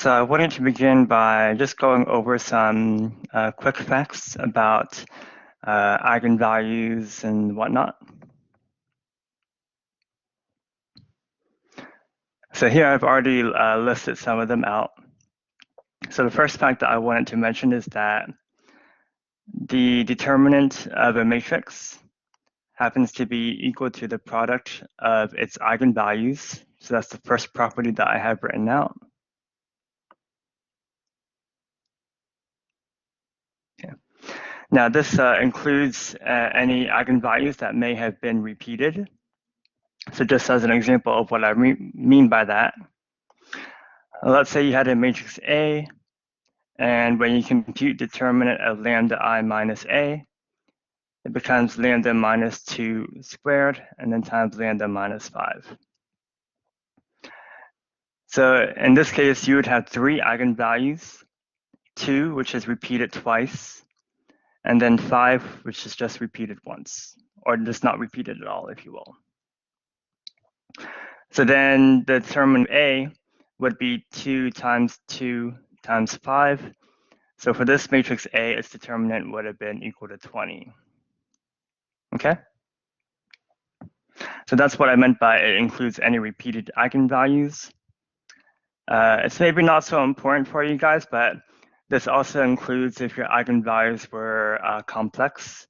So I wanted to begin by just going over some quick facts about eigenvalues and whatnot. So here I've already listed some of them out. So the first fact that I wanted to mention is that the determinant of a matrix happens to be equal to the product of its eigenvalues. So that's the first property that I have written out. Okay. Now this includes any eigenvalues that may have been repeated. So just as an example of what I mean by that, let's say you had a matrix A, and when you compute determinant of lambda I minus A, it becomes lambda minus 2 squared, and then times lambda minus 5. So in this case, you would have 3 eigenvalues, 2, which is repeated twice, and then 5, which is just repeated once, or just not repeated at all, if you will. So then the determinant of A would be 2 times 2 times 5. So for this matrix A, its determinant would have been equal to 20. Okay? So that's what I meant by it includes any repeated eigenvalues. It's maybe not so important for you guys, but this also includes if your eigenvalues were complex.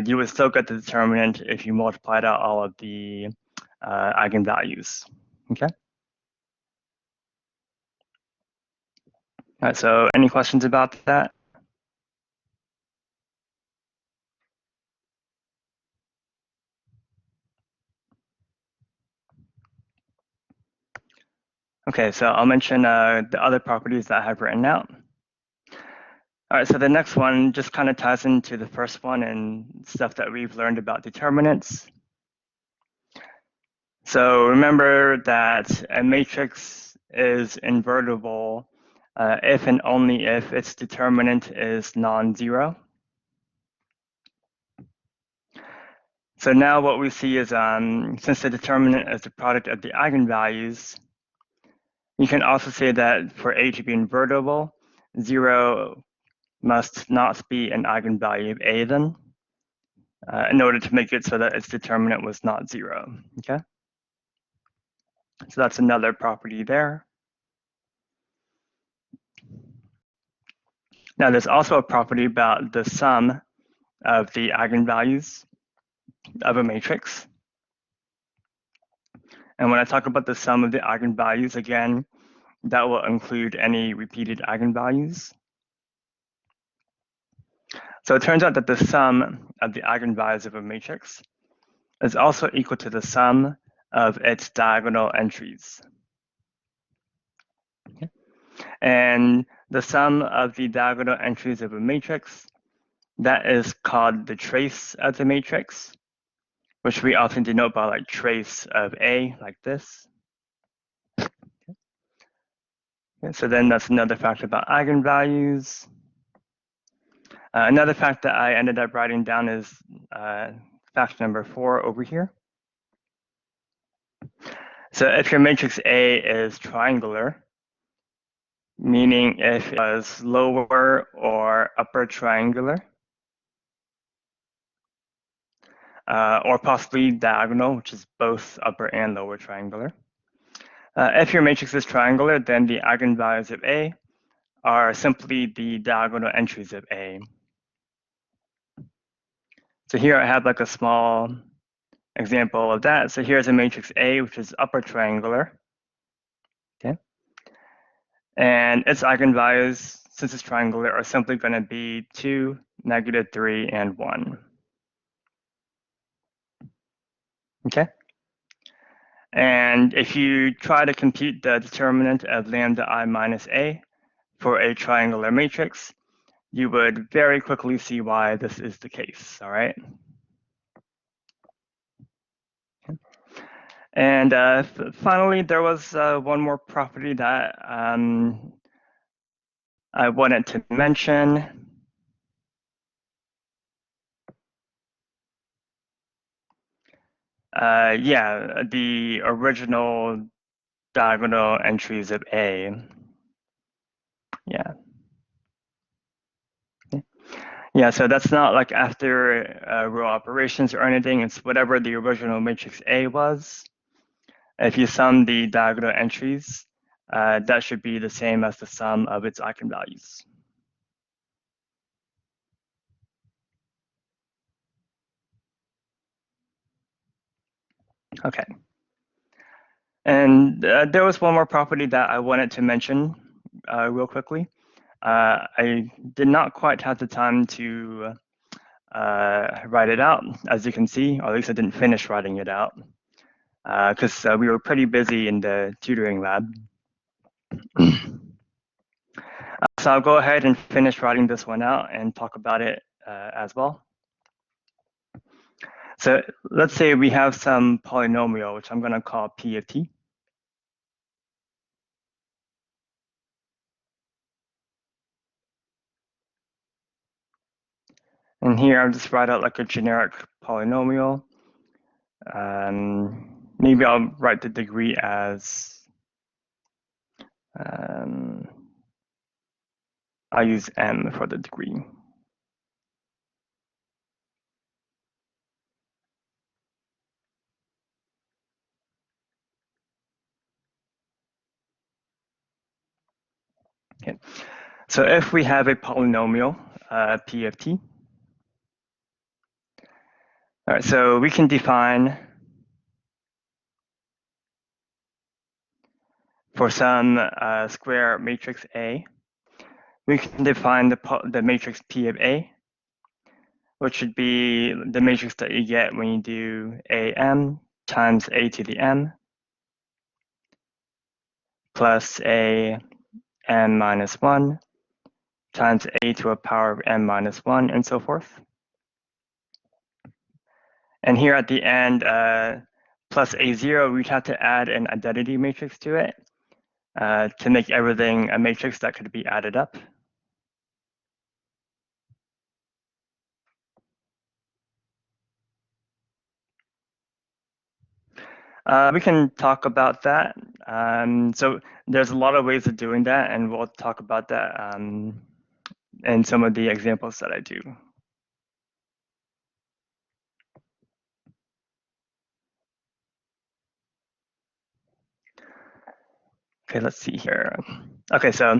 You would still get the determinant if you multiplied out all of the eigenvalues. Okay? All right, so any questions about that? Okay, so I'll mention the other properties that I have written out. All right, so the next one just kind of ties into the first one and stuff that we've learned about determinants. So remember that a matrix is invertible if and only if its determinant is non-zero. So now what we see is since the determinant is the product of the eigenvalues, you can also say that for A to be invertible, 0 must not be an eigenvalue of A then, in order to make it so that its determinant was not 0, okay? So that's another property there. Now there's also a property about the sum of the eigenvalues of a matrix. And when I talk about the sum of the eigenvalues, again, that will include any repeated eigenvalues. So it turns out that the sum of the eigenvalues of a matrix is also equal to the sum of its diagonal entries. Okay. And the sum of the diagonal entries of a matrix, that is called the trace of the matrix, which we often denote by like trace of A, like this. Okay, so then that's another fact about eigenvalues. Another fact that I ended up writing down is fact number 4 over here. So if your matrix A is triangular, meaning if it was lower or upper triangular, or possibly diagonal, which is both upper and lower triangular. If your matrix is triangular, then the eigenvalues of A are simply the diagonal entries of A. So here I have like a small example of that. So here's a matrix A, which is upper triangular. Okay. And its eigenvalues, since it's triangular, are simply going to be 2, -3, and 1. Okay. And if you try to compute the determinant of lambda I minus A for a triangular matrix, you would very quickly see why this is the case, all right? Okay. And finally, there was one more property that I wanted to mention. Yeah, the original diagonal entries of A. Yeah. Yeah, so that's not like after row operations or anything. It's whatever the original matrix A was. If you sum the diagonal entries, that should be the same as the sum of its eigenvalues. Okay. And there was one more property that I wanted to mention real quickly. I did not quite have the time to write it out, as you can see, or at least I didn't finish writing it out, because we were pretty busy in the tutoring lab. So I'll go ahead and finish writing this one out and talk about it as well. So let's say we have some polynomial, which I'm going to call P of t. And here I'll just write out like a generic polynomial. Maybe I'll write the degree as, I'll use m for the degree. Okay. So if we have a polynomial, P of t, all right, so we can define for some square matrix A, we can define the matrix P of A, which should be the matrix that you get when you do AM times A to the M plus A n minus 1 times A to a power of n minus 1 and so forth. And here at the end, plus A0, we'd have to add an identity matrix to it to make everything a matrix that could be added up. We can talk about that. So there's a lot of ways of doing that, and we'll talk about that in some of the examples that I do. Okay, let's see here. Okay, so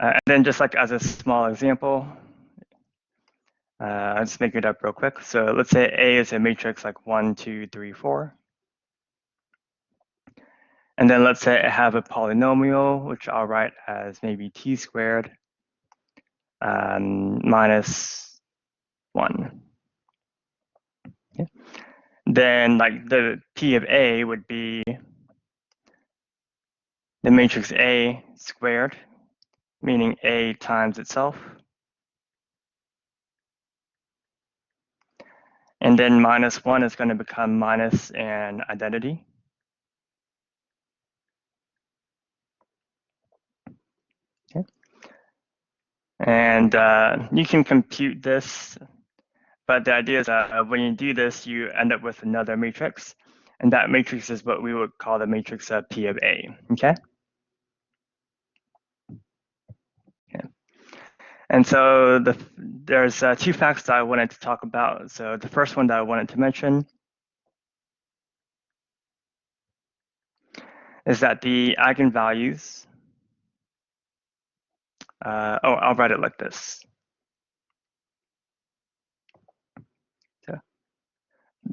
and then just like as a small example, I'll just make it up real quick. So let's say A is a matrix like 1, 2, 3, 4. And then let's say I have a polynomial, which I'll write as maybe t squared minus 1. Okay. Then like the P of A would be the matrix A squared, meaning A times itself. And then minus 1 is going to become minus an identity. Okay. And you can compute this, but the idea is that when you do this, you end up with another matrix. And that matrix is what we would call the matrix P of A, okay? Okay. And so there's two facts that I wanted to talk about. So the first one that I wanted to mention is that the eigenvalues, I'll write it like this.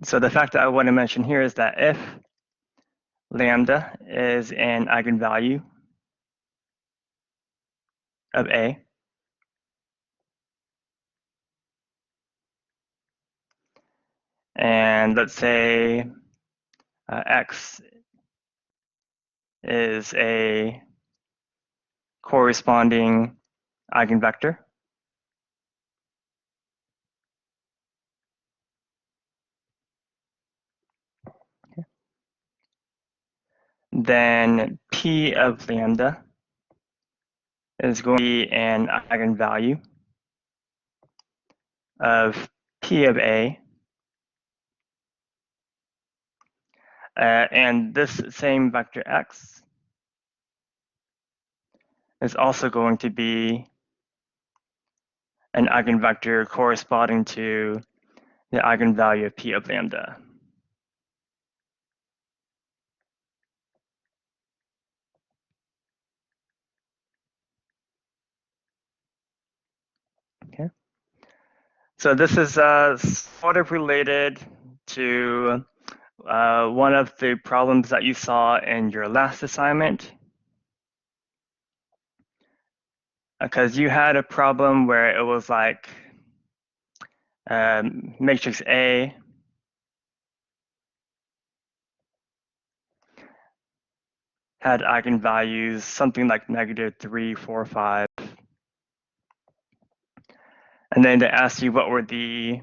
So the fact that I want to mention here is that if lambda is an eigenvalue of A, and let's say x is a corresponding eigenvector, then P of lambda is going to be an eigenvalue of P of A, and this same vector x is also going to be an eigenvector corresponding to the eigenvalue of p of lambda. Okay. So this is sort of related to one of the problems that you saw in your last assignment, because you had a problem where it was like matrix A had eigenvalues something like -3, 4, 5. And then they asked you what were the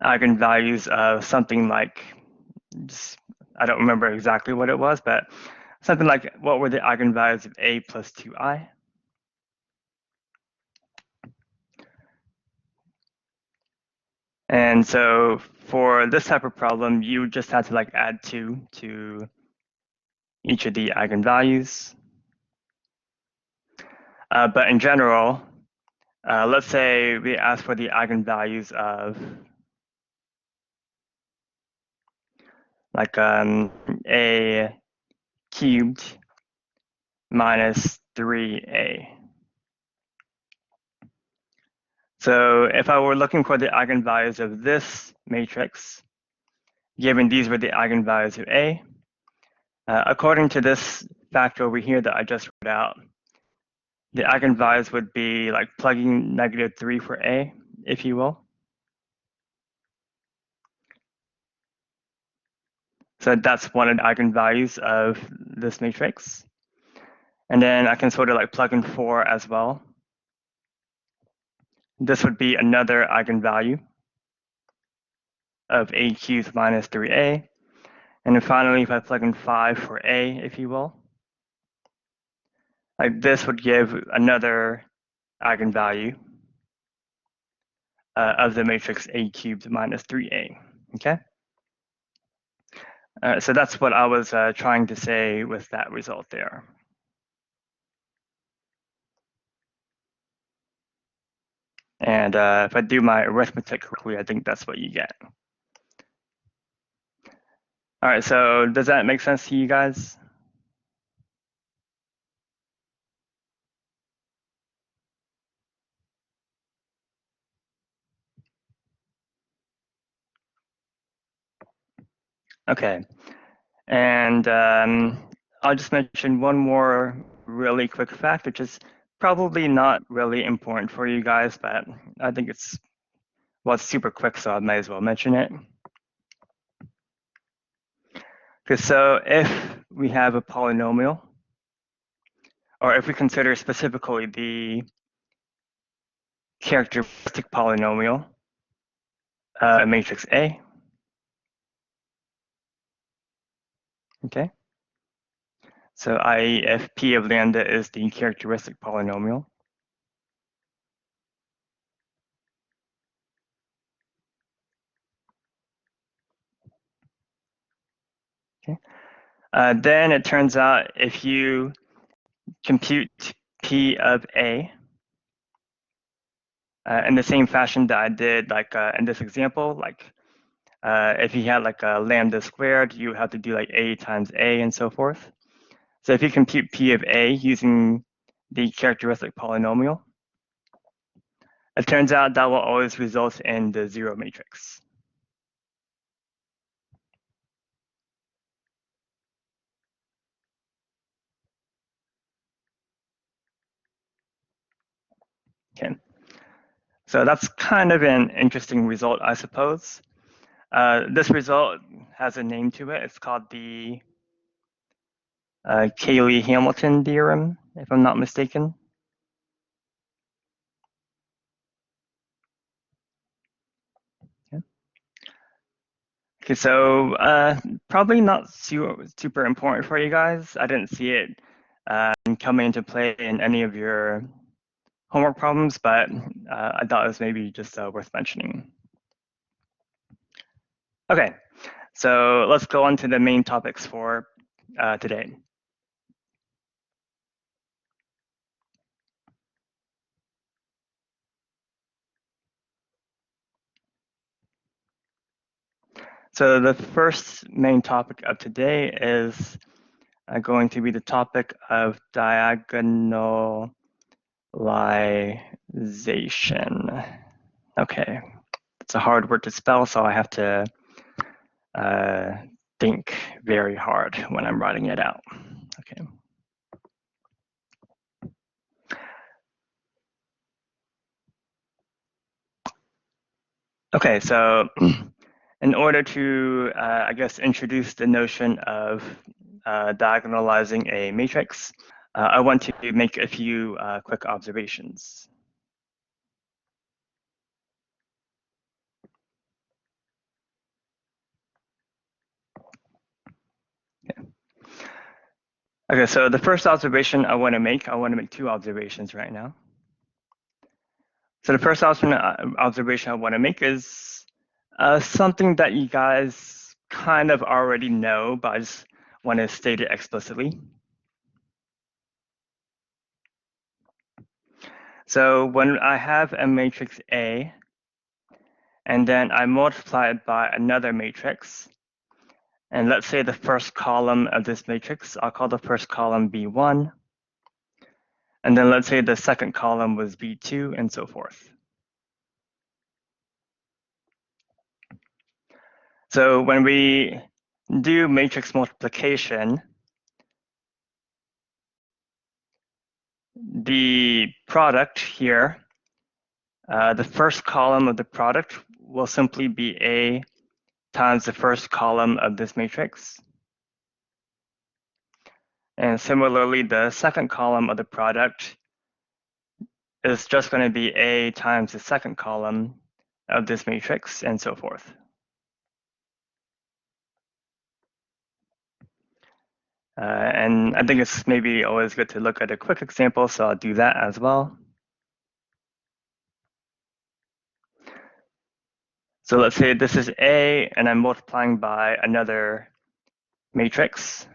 eigenvalues of something like, I don't remember exactly what it was, but something like what were the eigenvalues of A plus 2i? And so for this type of problem, you just had to like add 2 to each of the eigenvalues. But in general, let's say we ask for the eigenvalues of like A cubed minus 3A. So if I were looking for the eigenvalues of this matrix, given these were the eigenvalues of A, according to this fact over here that I just wrote out, the eigenvalues would be like plugging -3 for A, if you will. So that's one of the eigenvalues of this matrix. And then I can sort of like plug in 4 as well. This would be another eigenvalue of A cubed minus 3A. And then finally, if I plug in 5 for A, if you will, like this would give another eigenvalue of the matrix A cubed minus 3A, okay? So that's what I was trying to say with that result there. And if I do my arithmetic correctly, I think that's what you get. All right, so does that make sense to you guys? Okay, and I'll just mention one more really quick fact, which is probably not really important for you guys, but I think it's, well, it's super quick, so I might as well mention it. Okay, so if we have a polynomial, or if we consider specifically the characteristic polynomial, matrix A, okay? So i.e. if P of lambda is the characteristic polynomial, okay? Then it turns out if you compute P of A in the same fashion that I did like in this example, like if you had like a lambda squared, you have to do like A times A and so forth. So if you compute P of A using the characteristic polynomial, it turns out that will always result in the zero matrix. Okay, so that's kind of an interesting result, I suppose. This result has a name to it. It's called the Cayley-Hamilton theorem, if I'm not mistaken. Okay, so probably not super important for you guys. I didn't see it come into play in any of your homework problems, but I thought it was maybe just worth mentioning. Okay, so let's go on to the main topics for today. So the first main topic of today is going to be the topic of diagonalization. Okay, it's a hard word to spell, so I have to think very hard when I'm writing it out. Okay. Okay, so in order to, I guess, introduce the notion of diagonalizing a matrix, I want to make a few quick observations. Okay, so the first observation I want to make two observations right now. So the first observation I want to make is something that you guys kind of already know, but I just want to state it explicitly. So when I have a matrix A, and then I multiply it by another matrix, and let's say the first column of this matrix, I'll call the first column B1, and then let's say the second column was B2, and so forth. So when we do matrix multiplication, the product here, the first column of the product will simply be A times the first column of this matrix. And similarly, the second column of the product is just going to be A times the second column of this matrix, and so forth. And I think it's maybe always good to look at a quick example, so I'll do that as well. So let's say this is A, and I'm multiplying by another matrix.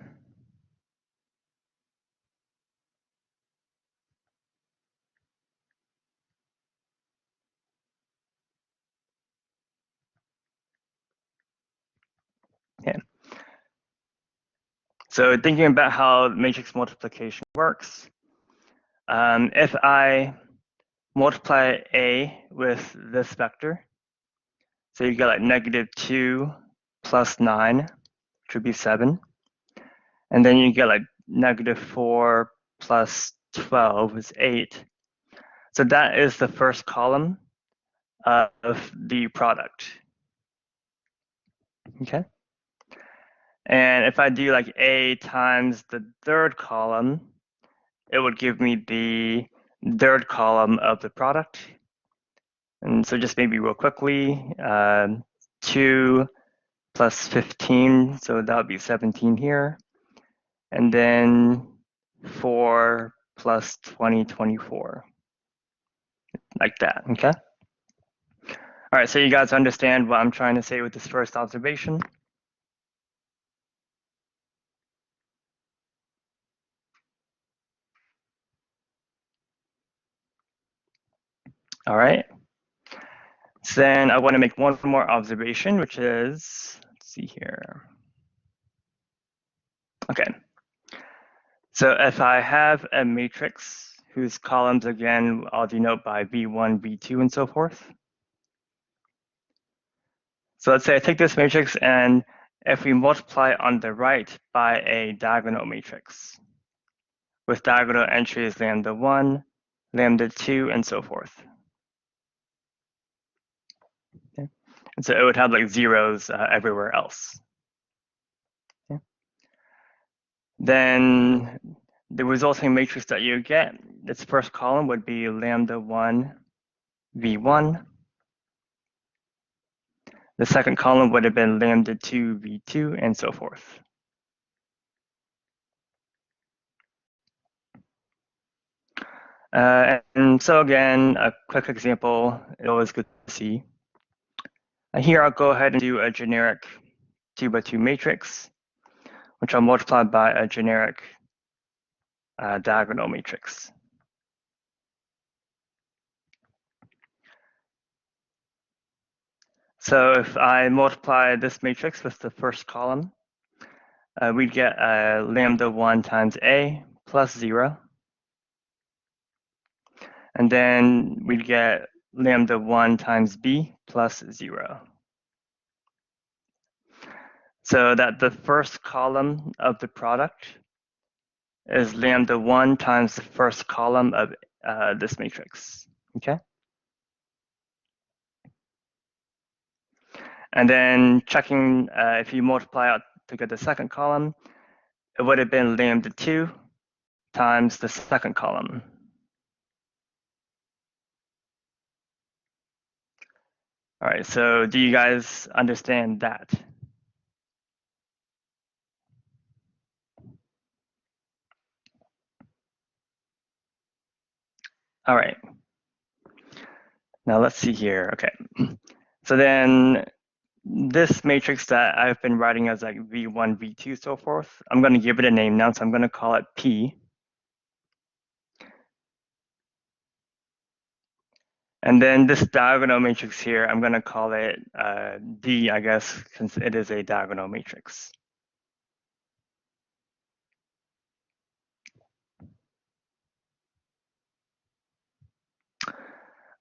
Okay. So thinking about how matrix multiplication works, if I multiply A with this vector, so you get like -2 plus 9, which would be 7. And then you get like -4 plus 12 is 8. So that is the first column of the product. Okay. And if I do like A times the third column, it would give me the third column of the product. And so just maybe real quickly, 2 plus 15, so that would be 17 here. And then 4 plus 20, 24. Like that, okay? All right, so you guys understand what I'm trying to say with this first observation? All right. So then I want to make one more observation, which is, let's see here. Okay. So if I have a matrix whose columns, again, I'll denote by B1, B2, and so forth. So let's say I take this matrix, and if we multiply on the right by a diagonal matrix with diagonal entries λ1, λ2, and so forth. Okay. And so it would have like zeros everywhere else. Okay. Then the resulting matrix that you get, its first column would be λ1, V1. The second column would have been λ2, V2, and so forth. And so again, a quick example, it's always good to see. Here I'll go ahead and do a generic 2 by 2 matrix, which I'll multiply by a generic diagonal matrix. So if I multiply this matrix with the first column, we'd get lambda 1 times A plus 0. And then we'd get lambda 1 times B plus 0. So that the first column of the product is lambda 1 times the first column of this matrix, okay? And then checking if you multiply out to get the second column, it would have been lambda 2 times the second column. All right, so do you guys understand that? All right. Now let's see here. Okay. So then this matrix that I've been writing as like V1, V2, so forth, I'm going to give it a name now. So I'm going to call it P. And then this diagonal matrix here, I'm going to call it D, I guess, since it is a diagonal matrix.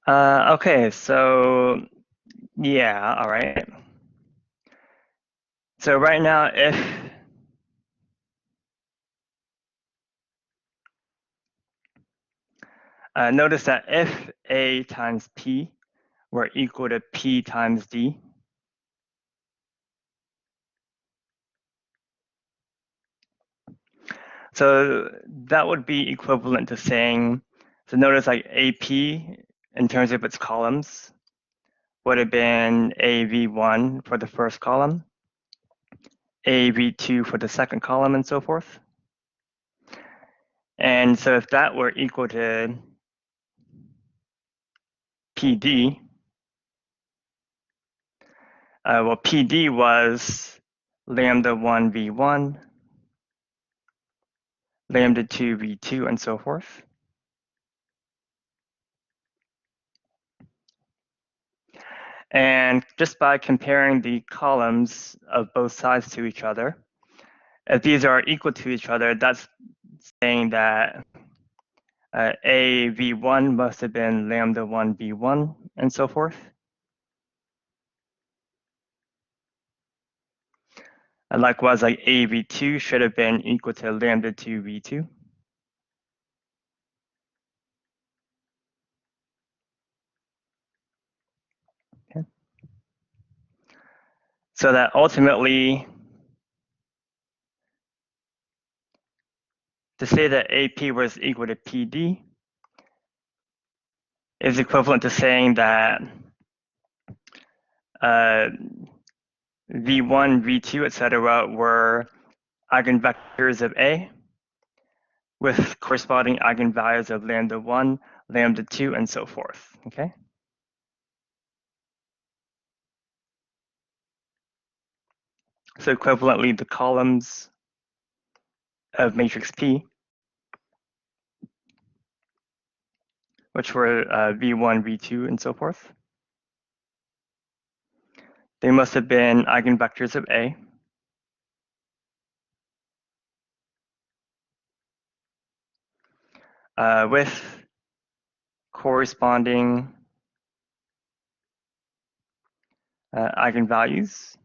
Okay, so yeah, all right. So right now, if notice that if A times P were equal to P times D, so that would be equivalent to saying, so notice like AP in terms of its columns would have been AV1 for the first column, AV2 for the second column, and so forth. And so if that were equal to PD, well, PD was lambda 1 V1, lambda 2 V2, and so forth. And just by comparing the columns of both sides to each other, if these are equal to each other, that's saying that A V1 must have been lambda 1 V1, and so forth. And likewise, like A V2 should have been equal to lambda 2 V2. Okay. So that ultimately, to say that AP was equal to PD is equivalent to saying that V1, V2, etc. were eigenvectors of A with corresponding eigenvalues of lambda 1, lambda 2, and so forth, okay? So equivalently, the columns of matrix P, which were V1, V2, and so forth, they must have been eigenvectors of A with corresponding eigenvalues,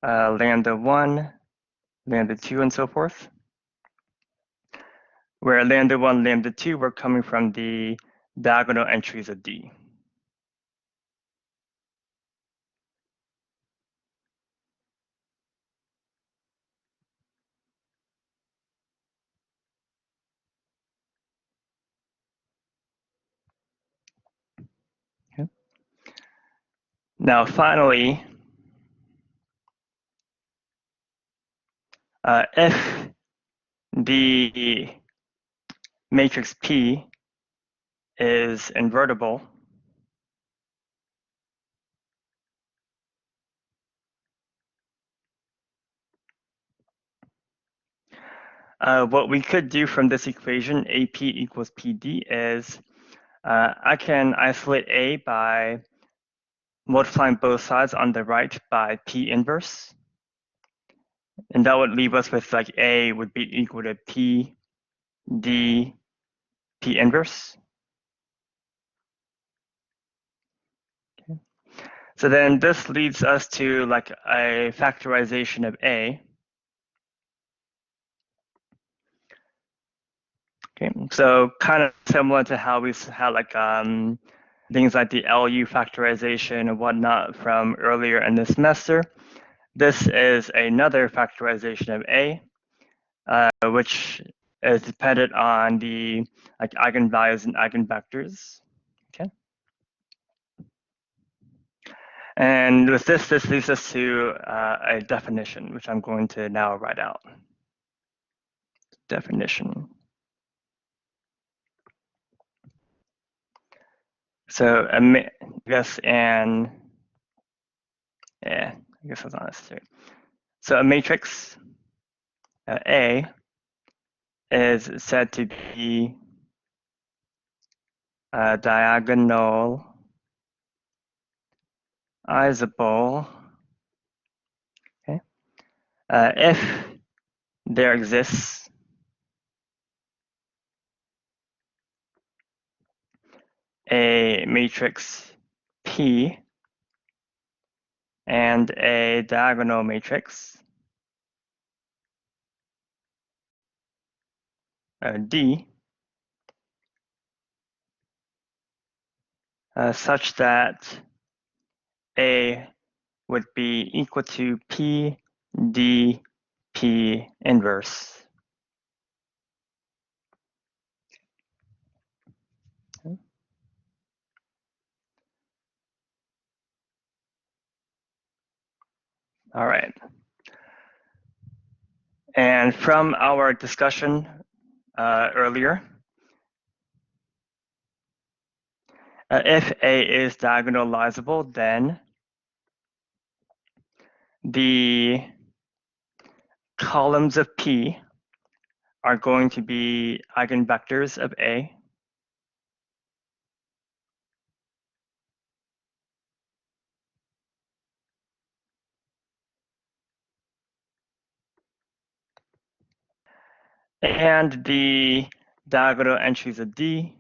lambda 1, lambda 2, and so forth, where lambda 1, lambda 2 were coming from the diagonal entries of D. Okay. Now, finally, if the matrix P is invertible, what we could do from this equation, AP equals PD, is I can isolate A by multiplying both sides on the right by P inverse. And that would leave us with like A would be equal to P D P inverse. Okay. So then this leads us to like a factorization of A. Okay, so kind of similar to how we had like things like the LU factorization and whatnot from earlier in the semester. This is another factorization of A, which is dependent on the like eigenvalues and eigenvectors. Okay, and with this leads us to a definition, which I'm going to now write out. Definition. So I guess I guess that's not necessary. So a matrix A is said to be diagonalizable okay, if there exists a matrix P and a diagonal matrix D such that A would be equal to P D P inverse. Okay. All right. And from our discussion earlier, if A is diagonalizable, then the columns of P are going to be eigenvectors of A. And the diagonal entries of D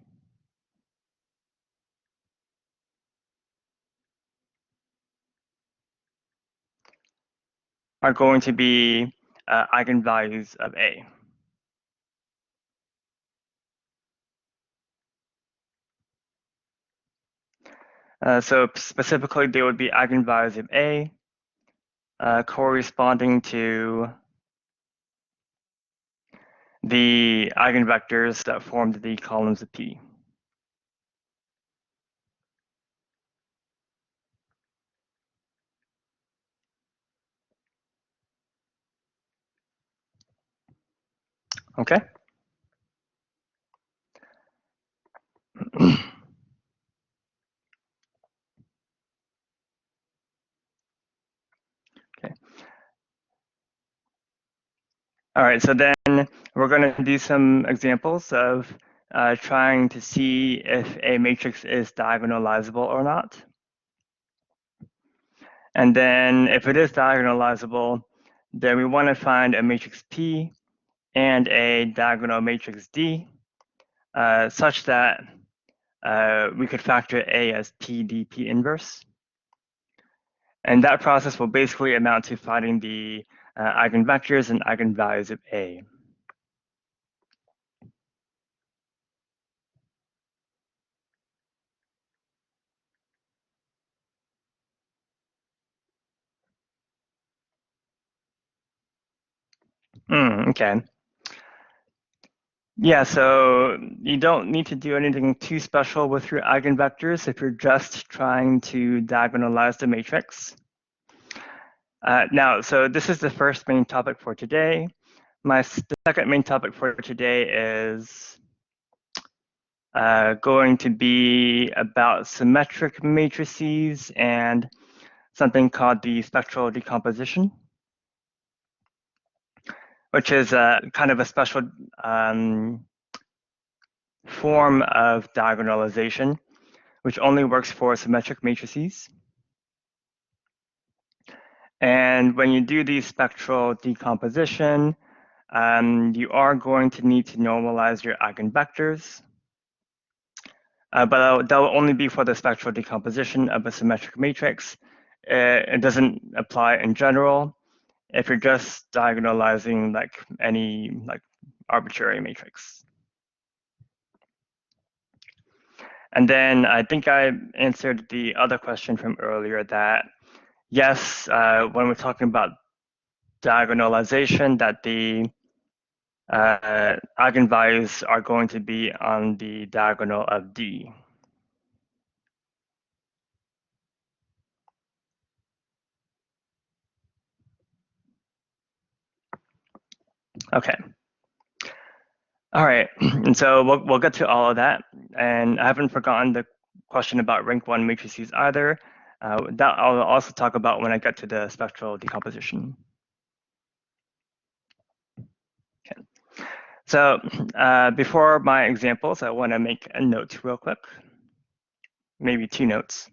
are going to be eigenvalues of A. So specifically, they would be eigenvalues of A corresponding to the eigenvectors that formed the columns of P. Okay. Okay. All right, so then we're going to do some examples of trying to see if a matrix is diagonalizable or not. And then if it is diagonalizable, then we want to find a matrix P and a diagonal matrix D such that we could factor A as PDP inverse. And that process will basically amount to finding the eigenvectors and eigenvalues of A. Okay. Yeah, so you don't need to do anything too special with your eigenvectors if you're just trying to diagonalize the matrix. Now, so this is the first main topic for today. The second main topic for today is going to be about symmetric matrices and something called the spectral decomposition, which is kind of a special form of diagonalization, which only works for symmetric matrices. And when you do the spectral decomposition, you are going to need to normalize your eigenvectors. But that will only be for the spectral decomposition of a symmetric matrix. It doesn't apply in general if you're just diagonalizing like any arbitrary matrix. And then I think I answered the other question from earlier that yes, when we're talking about diagonalization, that the eigenvalues are going to be on the diagonal of D. Okay. All right, and so we'll get to all of that, and I haven't forgotten the question about rank 1 matrices either. That I'll also talk about when I get to the spectral decomposition. Okay. So before my examples, I want to make a note real quick, maybe 2 notes.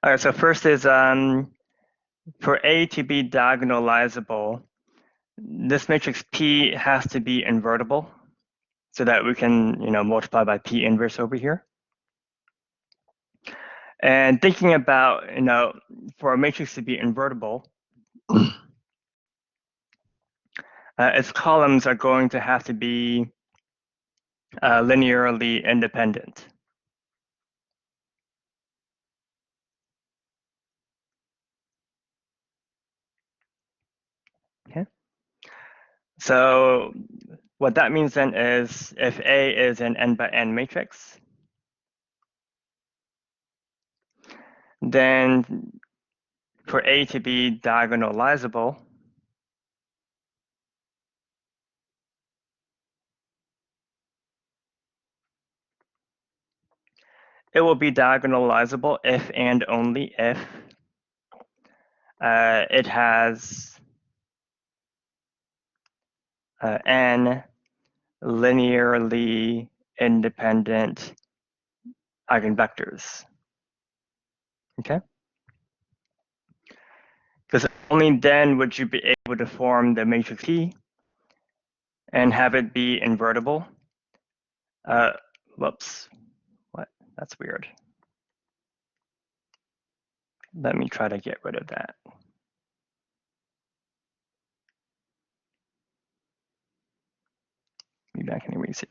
All right, so first is for A to be diagonalizable, this matrix P has to be invertible so that we can multiply by P inverse over here. And thinking about, for a matrix to be invertible, its columns are going to have to be linearly independent. Okay. So what that means then is if A is an n by n matrix, then for A to be diagonalizable, it will be diagonalizable if and only if it has n linearly independent eigenvectors. Okay? Because only then would you be able to form the matrix P and have it be invertible. Whoops, what? That's weird. Let me try to get rid of that. Maybe I can erase it.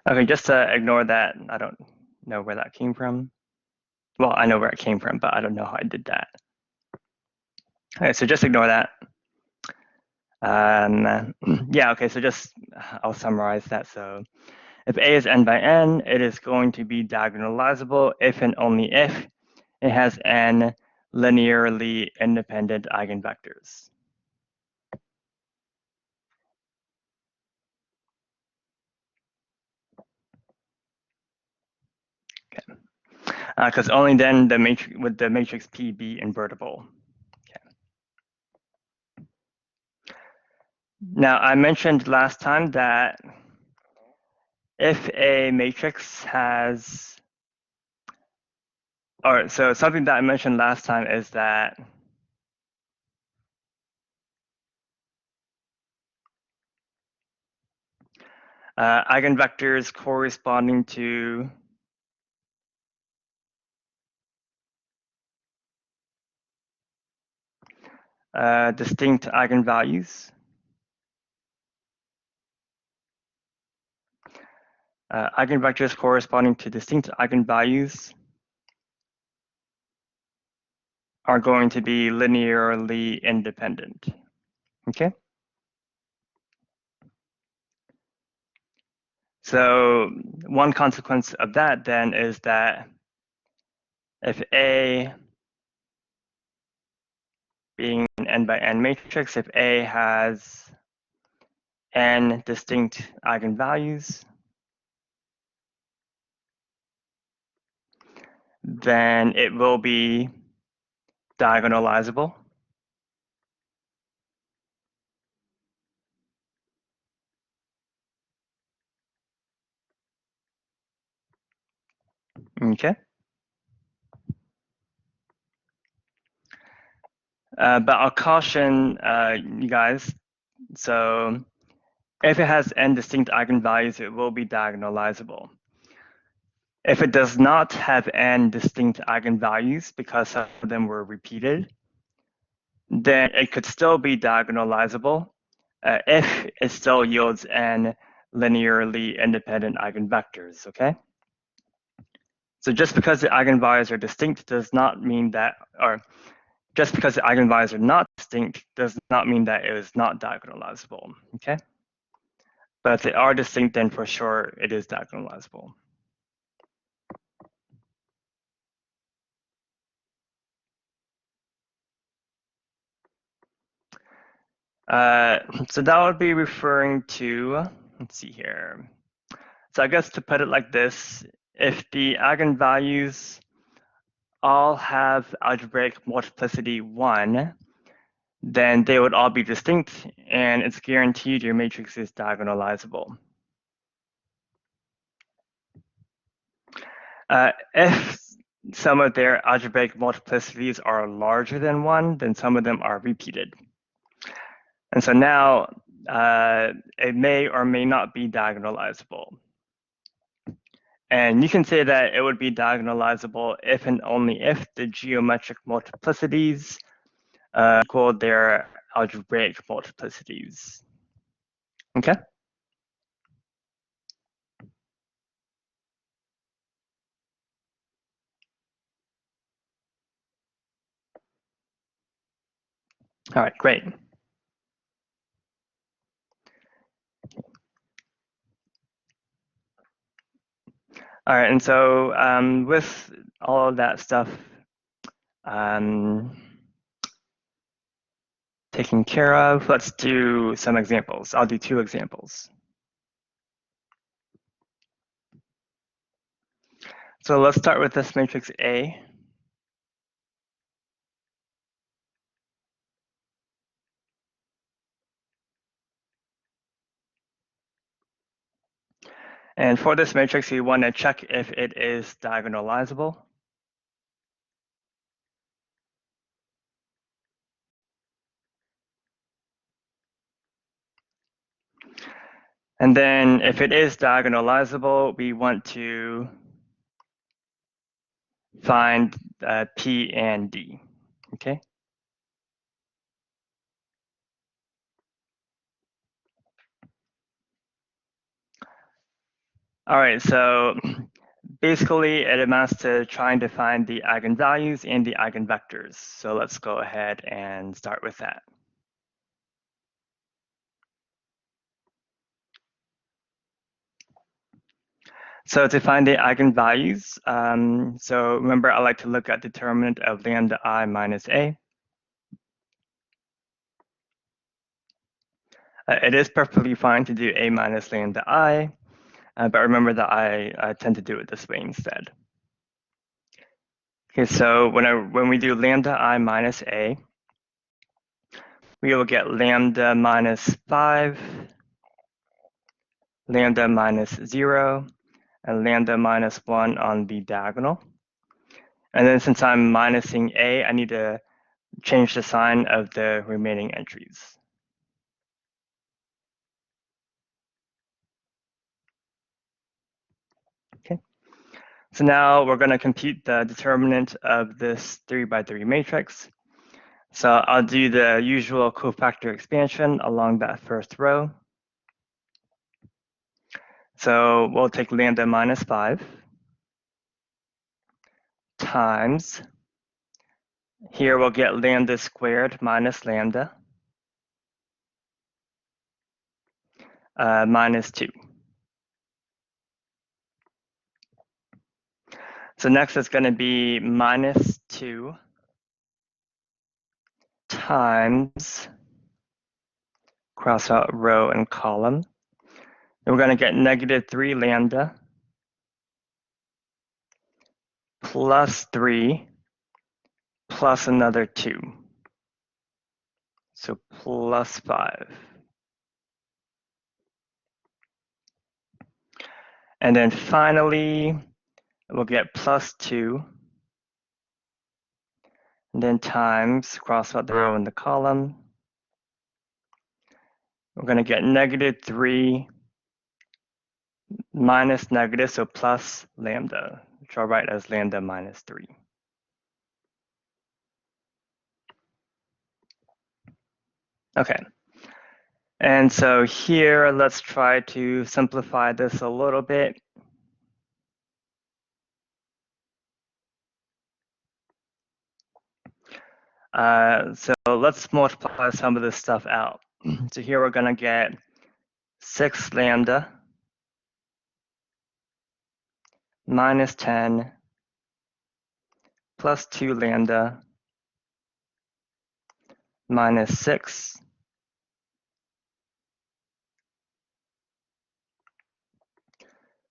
Okay, just ignore that. I don't know where that came from. Well, I know where it came from, but I don't know how I did that. Okay, so just ignore that. Yeah, okay, so I'll summarize that. So if A is n by n, it is going to be diagonalizable if and only if it has n linearly independent eigenvectors. Okay. Because only then would the matrix P be invertible. Okay. Now, I mentioned last time that if a matrix has, or so something that I mentioned last time is that eigenvectors corresponding to distinct eigenvalues eigenvectors corresponding to distinct eigenvalues are going to be linearly independent. Okay? So one consequence of that then is that if A being an n by n matrix, if A has n distinct eigenvalues, then it will be diagonalizable. Okay. But I'll caution you guys. So if it has n distinct eigenvalues, it will be diagonalizable. If it does not have n distinct eigenvalues because some of them were repeated, then it could still be diagonalizable if it still yields n linearly independent eigenvectors, okay? So just because the eigenvalues are distinct does not mean that, or just because the eigenvalues are not distinct does not mean that it is not diagonalizable, okay? But if they are distinct, then for sure it is diagonalizable. So that would be referring to, let's see here. So I guess to put it like this, if the eigenvalues all have algebraic multiplicity 1, then they would all be distinct, and it's guaranteed your matrix is diagonalizable. If some of their algebraic multiplicities are larger than 1, then some of them are repeated. And so now it may or may not be diagonalizable. And you can say that it would be diagonalizable if and only if the geometric multiplicities equal their algebraic multiplicities. Okay? All right, great. All right, and so with all of that stuff taken care of, let's do some examples. I'll do 2 examples. So let's start with this matrix A. And for this matrix, we want to check if it is diagonalizable. And then if it is diagonalizable, we want to find P and D, okay? All right, so basically it amounts to trying to find the eigenvalues and the eigenvectors. So let's go ahead and start with that. So to find the eigenvalues, so remember I like to look at determinant of lambda I minus A. It is perfectly fine to do A minus lambda I, but remember that I tend to do it this way instead. Okay, so when we do lambda I minus A, we will get lambda minus 5, lambda minus 0, and lambda minus 1 on the diagonal. And then since I'm minusing A, I need to change the sign of the remaining entries. Okay. So now we're going to compute the determinant of this 3 by 3 matrix. So I'll do the usual cofactor expansion along that first row. So we'll take lambda minus 5 times, here we'll get lambda squared minus lambda minus 2. So next it's going to be minus 2 times, cross out row and column. And we're going to get negative 3 lambda plus 3 plus another 2. So plus 5. And then finally, we'll get plus 2 and then times, cross out the row in the column. We're going to get -3 minus negative, so plus lambda, which I'll write as lambda minus 3. Okay. And so here, let's try to simplify this a little bit. So let's multiply some of this stuff out. So here we're going to get 6 lambda minus 10 plus 2 lambda minus 6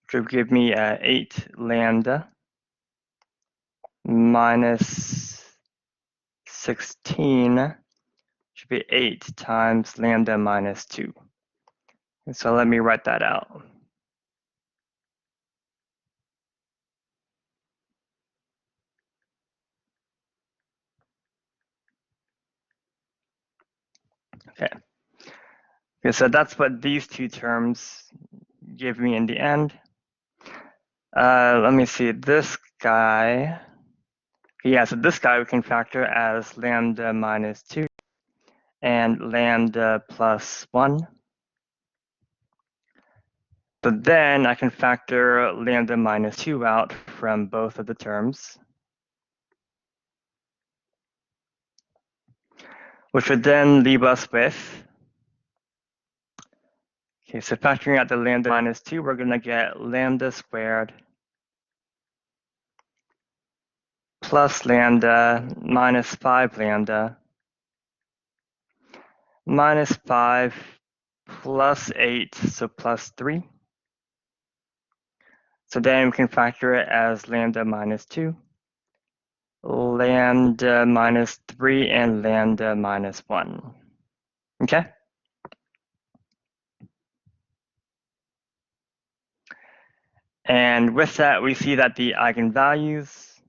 which will give me 8 lambda minus 16 should be 8 times lambda minus 2. And so let me write that out. Okay. Okay, so that's what these two terms give me in the end. Let me see, this guy. Yeah, so this guy we can factor as lambda minus 2 and lambda plus 1. So then I can factor lambda minus 2 out from both of the terms, which would then leave us with, okay, so factoring out the lambda minus 2, we're going to get lambda squared plus lambda minus 5 lambda minus 5 plus 8, so plus 3. So then we can factor it as lambda minus 2, lambda minus 3, and lambda minus 1. Okay? And with that, we see that the eigenvalues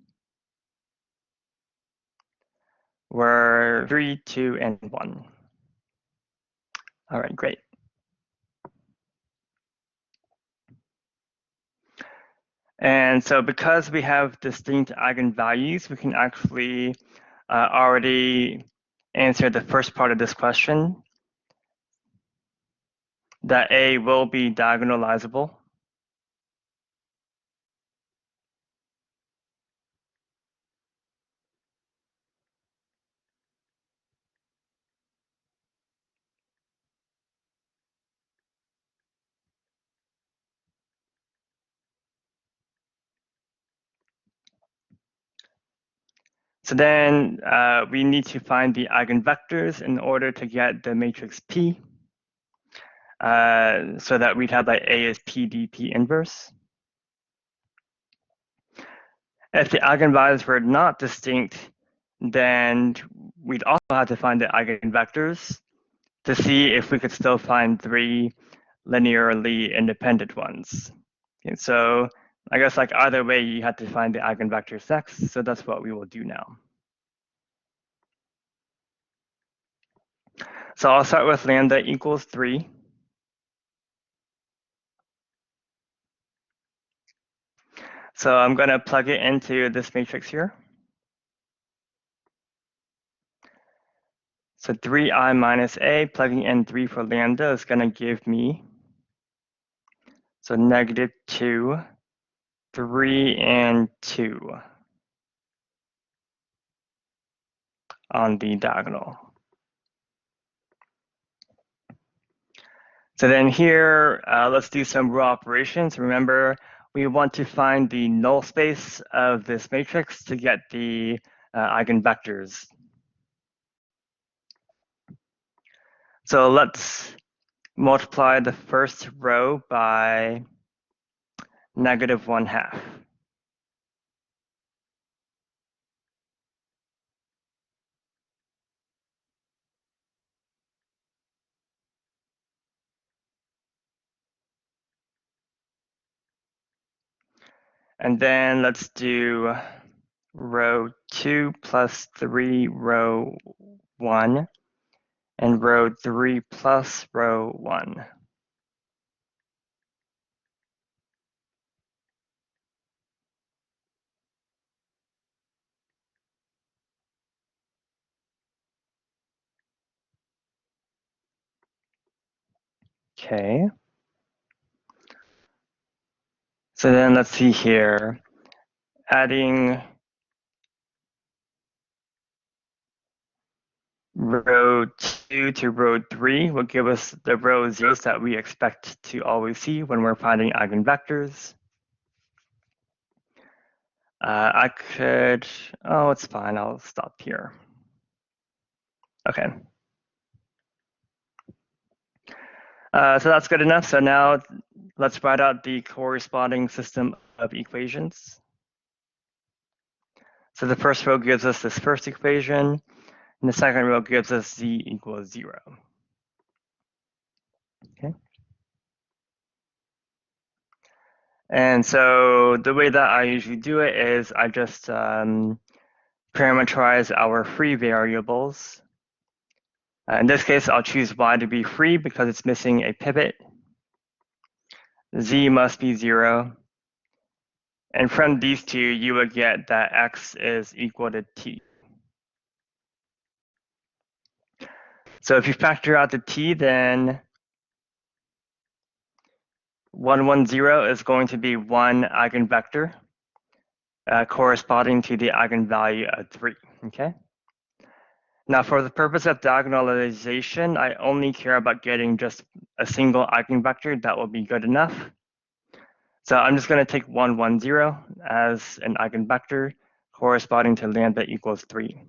were 3, 2, and 1. All right, great. And so because we have distinct eigenvalues, we can actually already answer the first part of this question, that A will be diagonalizable. So then we need to find the eigenvectors in order to get the matrix P, so that we'd have like A is PDP inverse. If the eigenvalues were not distinct, then we'd also have to find the eigenvectors to see if we could still find 3 linearly independent ones. Okay, so I guess like either way, you have to find the eigenvector next, so that's what we will do now. So I'll start with lambda equals 3. So I'm going to plug it into this matrix here. So 3i minus a, plugging in 3 for lambda is going to give me, so -2, 3, and 2 on the diagonal. So then here, let's do some row operations. Remember, we want to find the null space of this matrix to get the eigenvectors. So let's multiply the first row by -1/2. And then let's do row 2 plus 3 row 1, and row 3 plus row 1. Okay. So then let's see here. Adding row 2 to row 3 will give us the row zeros that we expect to always see when we're finding eigenvectors. I could, oh, it's fine, I'll stop here. Okay. So that's good enough. So now let's write out the corresponding system of equations. So the first row gives us this first equation, and the second row gives us z equals 0. Okay. And so the way that I usually do it is I just parameterize our free variables. In this case, I'll choose y to be free because it's missing a pivot. Z must be 0. And from these two, you would get that x is equal to t. So if you factor out the t, then 110 is going to be one eigenvector corresponding to the eigenvalue of 3, okay? Now for the purpose of diagonalization, I only care about getting just a single eigenvector. That will be good enough. So I'm just going to take 110 as an eigenvector corresponding to lambda equals 3.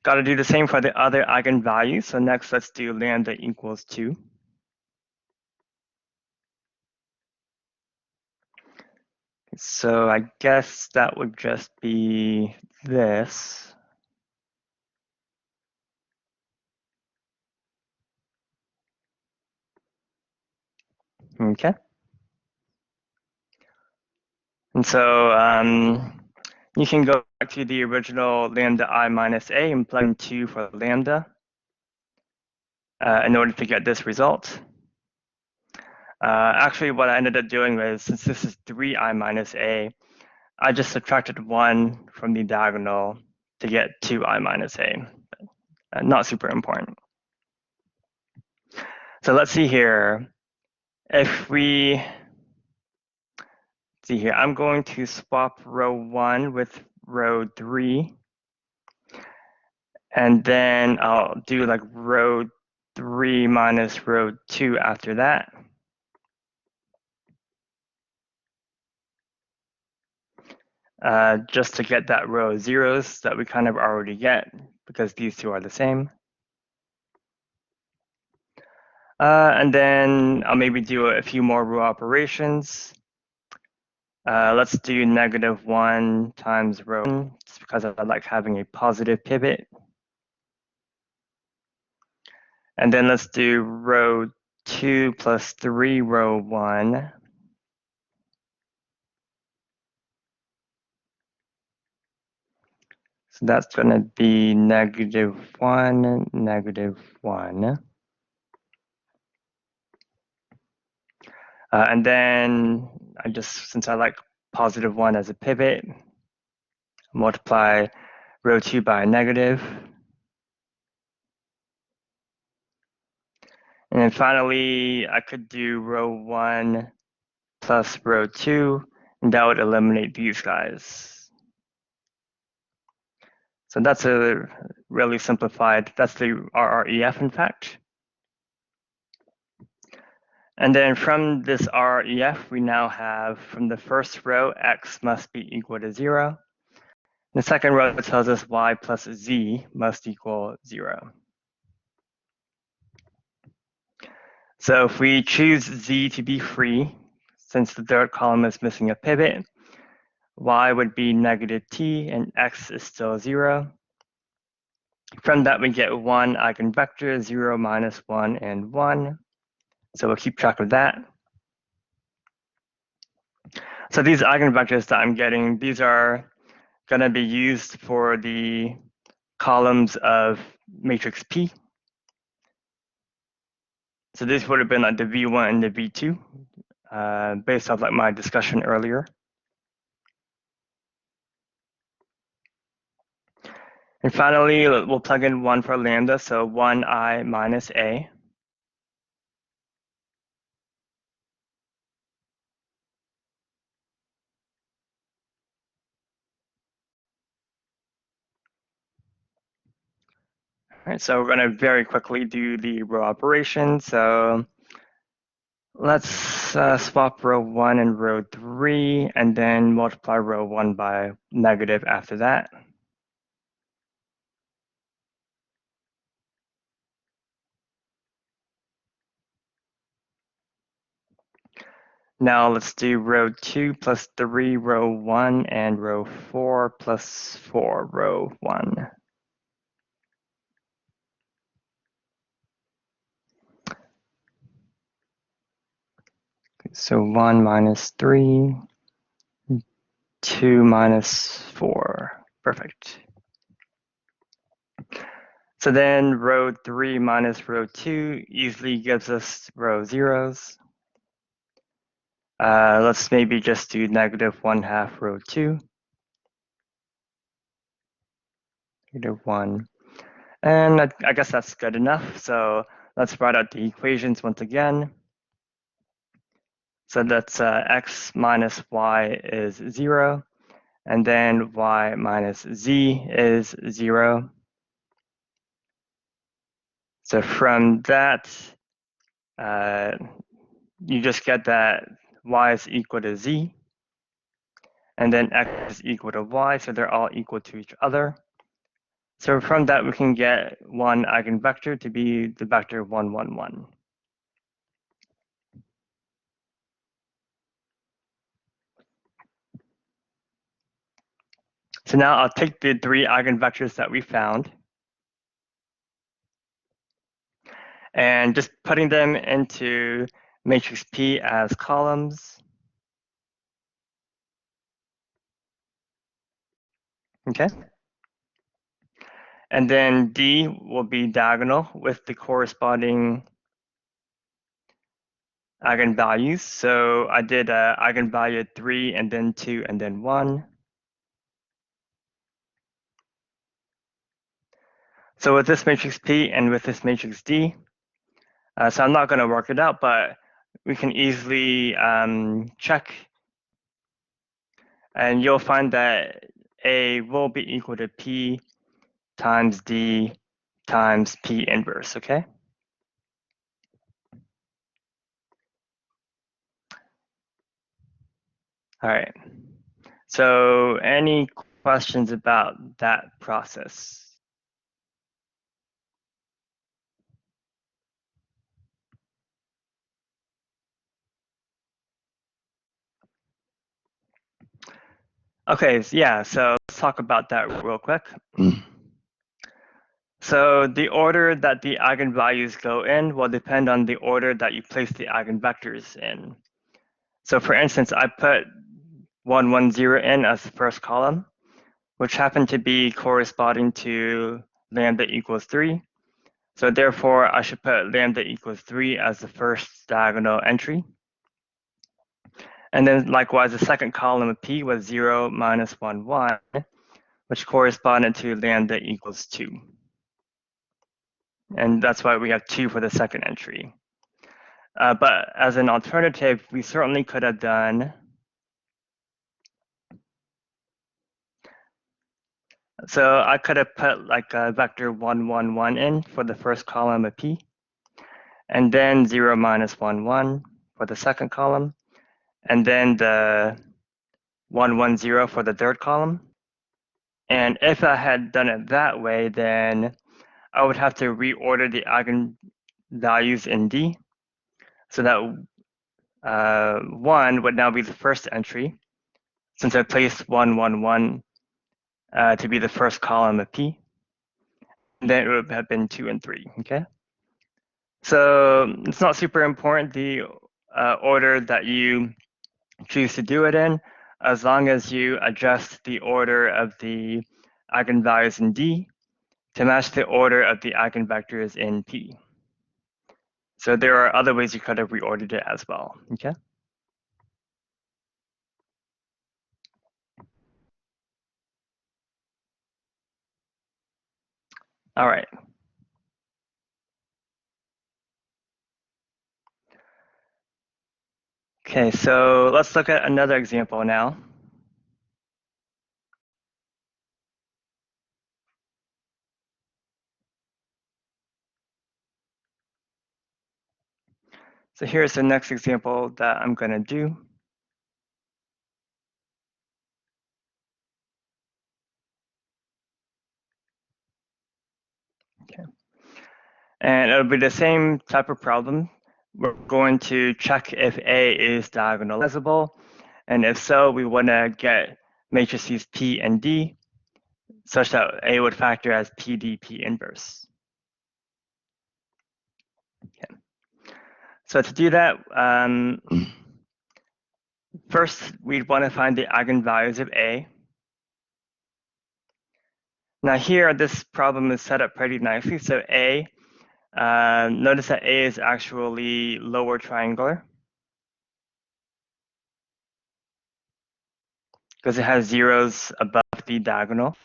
Got to do the same for the other eigenvalues. So next, let's do lambda equals 2. So I guess that would just be this. Okay. And so you can go back to the original lambda I minus a and plug in 2 for lambda in order to get this result. Actually, what I ended up doing was, since this is 3i minus a, I just subtracted 1 from the diagonal to get 2i minus a. Not super important. So let's see here. If we see here, I'm going to swap row 1 with row 3. And then I'll do like row 3 minus row 2 after that. Just to get that row zeros that we kind of already get because these two are the same. And then I'll maybe do a few more row operations. Let's do -1 times row 1, just because I like having a positive pivot. And then let's do row 2 plus 3 row 1. So that's going to be -1, -1. And then I just, since I like +1 as a pivot, multiply row 2 by a negative. And then finally, I could do row 1 plus row 2, and that would eliminate these guys. So that's a really simplified, that's the RREF in fact. And then from this RREF, we now have from the first row, x must be equal to 0. The second row tells us y plus z must equal 0. So if we choose z to be free, since the third column is missing a pivot, y would be -t and x is still 0. From that, we get one eigenvector, 0, -1, and 1. So we'll keep track of that. So these eigenvectors that I'm getting, these are going to be used for the columns of matrix P. So this would have been like the V1 and the V2, based off like my discussion earlier. And finally, we'll plug in 1 for lambda, so 1I minus A. All right, so we're going to very quickly do the row operation. So let's swap row 1 and row 3, and then multiply row 1 by negative after that. Now let's do row 2 plus 3, row 1, and row 4 plus 4, row 1. So 1 minus 3, 2 minus 4. Perfect. So then row 3 minus row 2 easily gives us row zeros. Let's maybe just do negative 1/2 row 2. Negative 1. And I guess that's good enough. So let's write out the equations once again. So that's x minus y is 0. And then y minus z is 0. So from that, you just get that y is equal to z, and then x is equal to y, so they're all equal to each other. So from that, we can get one eigenvector to be the vector 1, 1, 1. So now I'll take the 3 eigenvectors that we found, and just putting them into matrix P as columns. Okay. And then D will be diagonal with the corresponding eigenvalues. So I did eigenvalue 3 and then 2 and then 1. So with this matrix P and with this matrix D, so I'm not going to work it out, but we can easily check, and you'll find that A will be equal to P times D times P inverse, okay? All right. So any questions about that process? Okay, yeah, so let's talk about that real quick. So the order that the eigenvalues go in will depend on the order that you place the eigenvectors in. So for instance, I put 1, 1, 0 in as the first column, which happened to be corresponding to lambda equals 3. So therefore, I should put lambda equals 3 as the first diagonal entry. And then likewise, the second column of P was 0, minus 1, 1, which corresponded to lambda equals 2. And that's why we have 2 for the second entry. But as an alternative, we certainly could have done, so I could have put like a vector 1, 1, 1 in for the first column of P, and then 0, minus 1, 1 for the second column, and then the 1, 1, 0 for the third column. And if I had done it that way, then I would have to reorder the eigenvalues in D, so that 1 would now be the first entry, since I placed 1, 1, 1 to be the first column of P. And then it would have been 2 and 3, okay? So it's not super important the order that you choose to do it in, as long as you adjust the order of the eigenvalues in D to match the order of the eigenvectors in P. So there are other ways you could have reordered it as well, okay? All right. Okay, so let's look at another example now. So here's the next example that I'm going to do. Okay. And it'll be the same type of problem. We're going to check if A is diagonalizable. And if so, we want to get matrices P and D such that A would factor as PDP inverse. Okay. So to do that, first we'd want to find the eigenvalues of A. Now here, this problem is set up pretty nicely. So A, notice that A is actually lower triangular because it has zeros above the diagonal.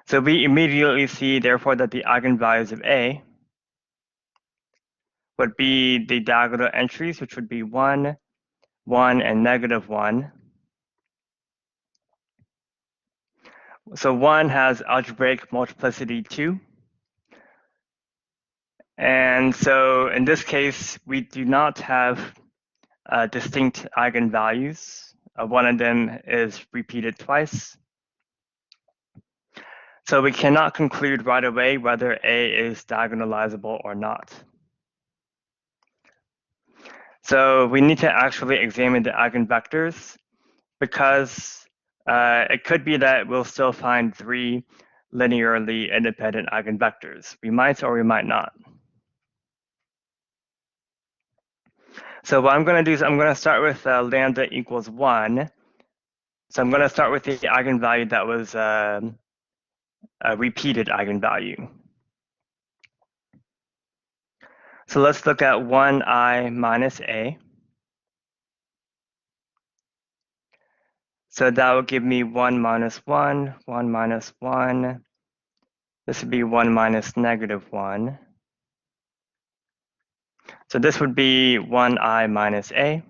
So we immediately see, therefore, that the eigenvalues of A would be the diagonal entries, which would be 1, 1, and -1. So 1 has algebraic multiplicity 2. And so in this case, we do not have distinct eigenvalues. One of them is repeated twice. So we cannot conclude right away whether A is diagonalizable or not. So we need to actually examine the eigenvectors because it could be that we'll still find 3 linearly independent eigenvectors. We might or we might not. So what I'm going to do is I'm going to start with lambda equals 1. So I'm going to start with the eigenvalue that was a repeated eigenvalue. So let's look at 1i minus a. So that will give me 1 minus 1, 1 minus 1. This would be 1 minus -1. So this would be 1i minus a.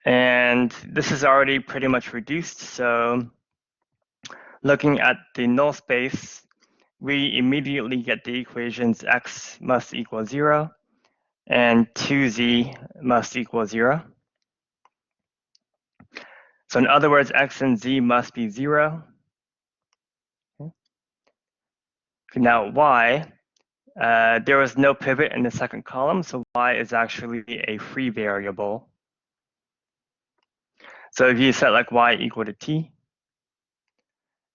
And this is already pretty much reduced. So looking at the null space, we immediately get the equations x must equal 0 and 2z must equal 0. So in other words, x and z must be 0. Okay. Now y, there was no pivot in the second column, so y is actually a free variable. So if you set like y equal to t,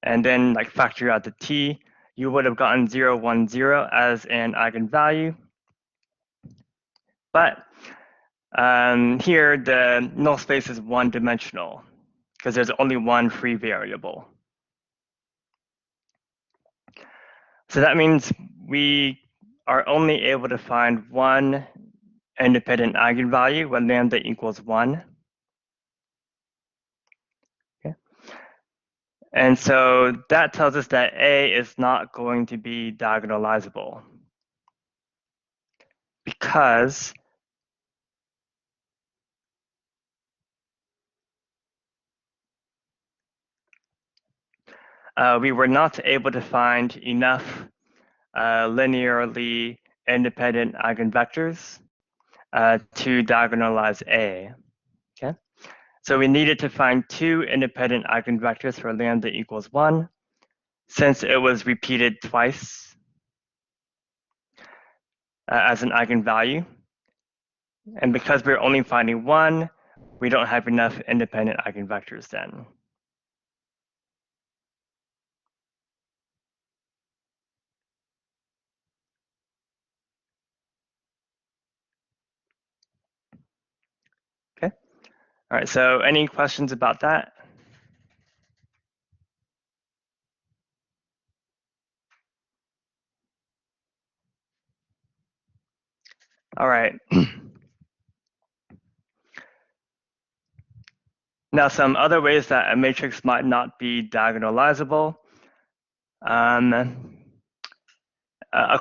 and then like factor out the t, you would have gotten 0, 1, 0 as an eigenvalue. But here, the null space is one-dimensional because there's only one free variable. So that means we are only able to find one independent eigenvalue when lambda equals 1. Okay. And so that tells us that A is not going to be diagonalizable because we were not able to find enough linearly independent eigenvectors to diagonalize A. Okay, so we needed to find 2 independent eigenvectors for lambda equals 1, since it was repeated twice as an eigenvalue. And because we're only finding 1, we don't have enough independent eigenvectors then. All right, so any questions about that? All right. Now, some other ways that a matrix might not be diagonalizable. Of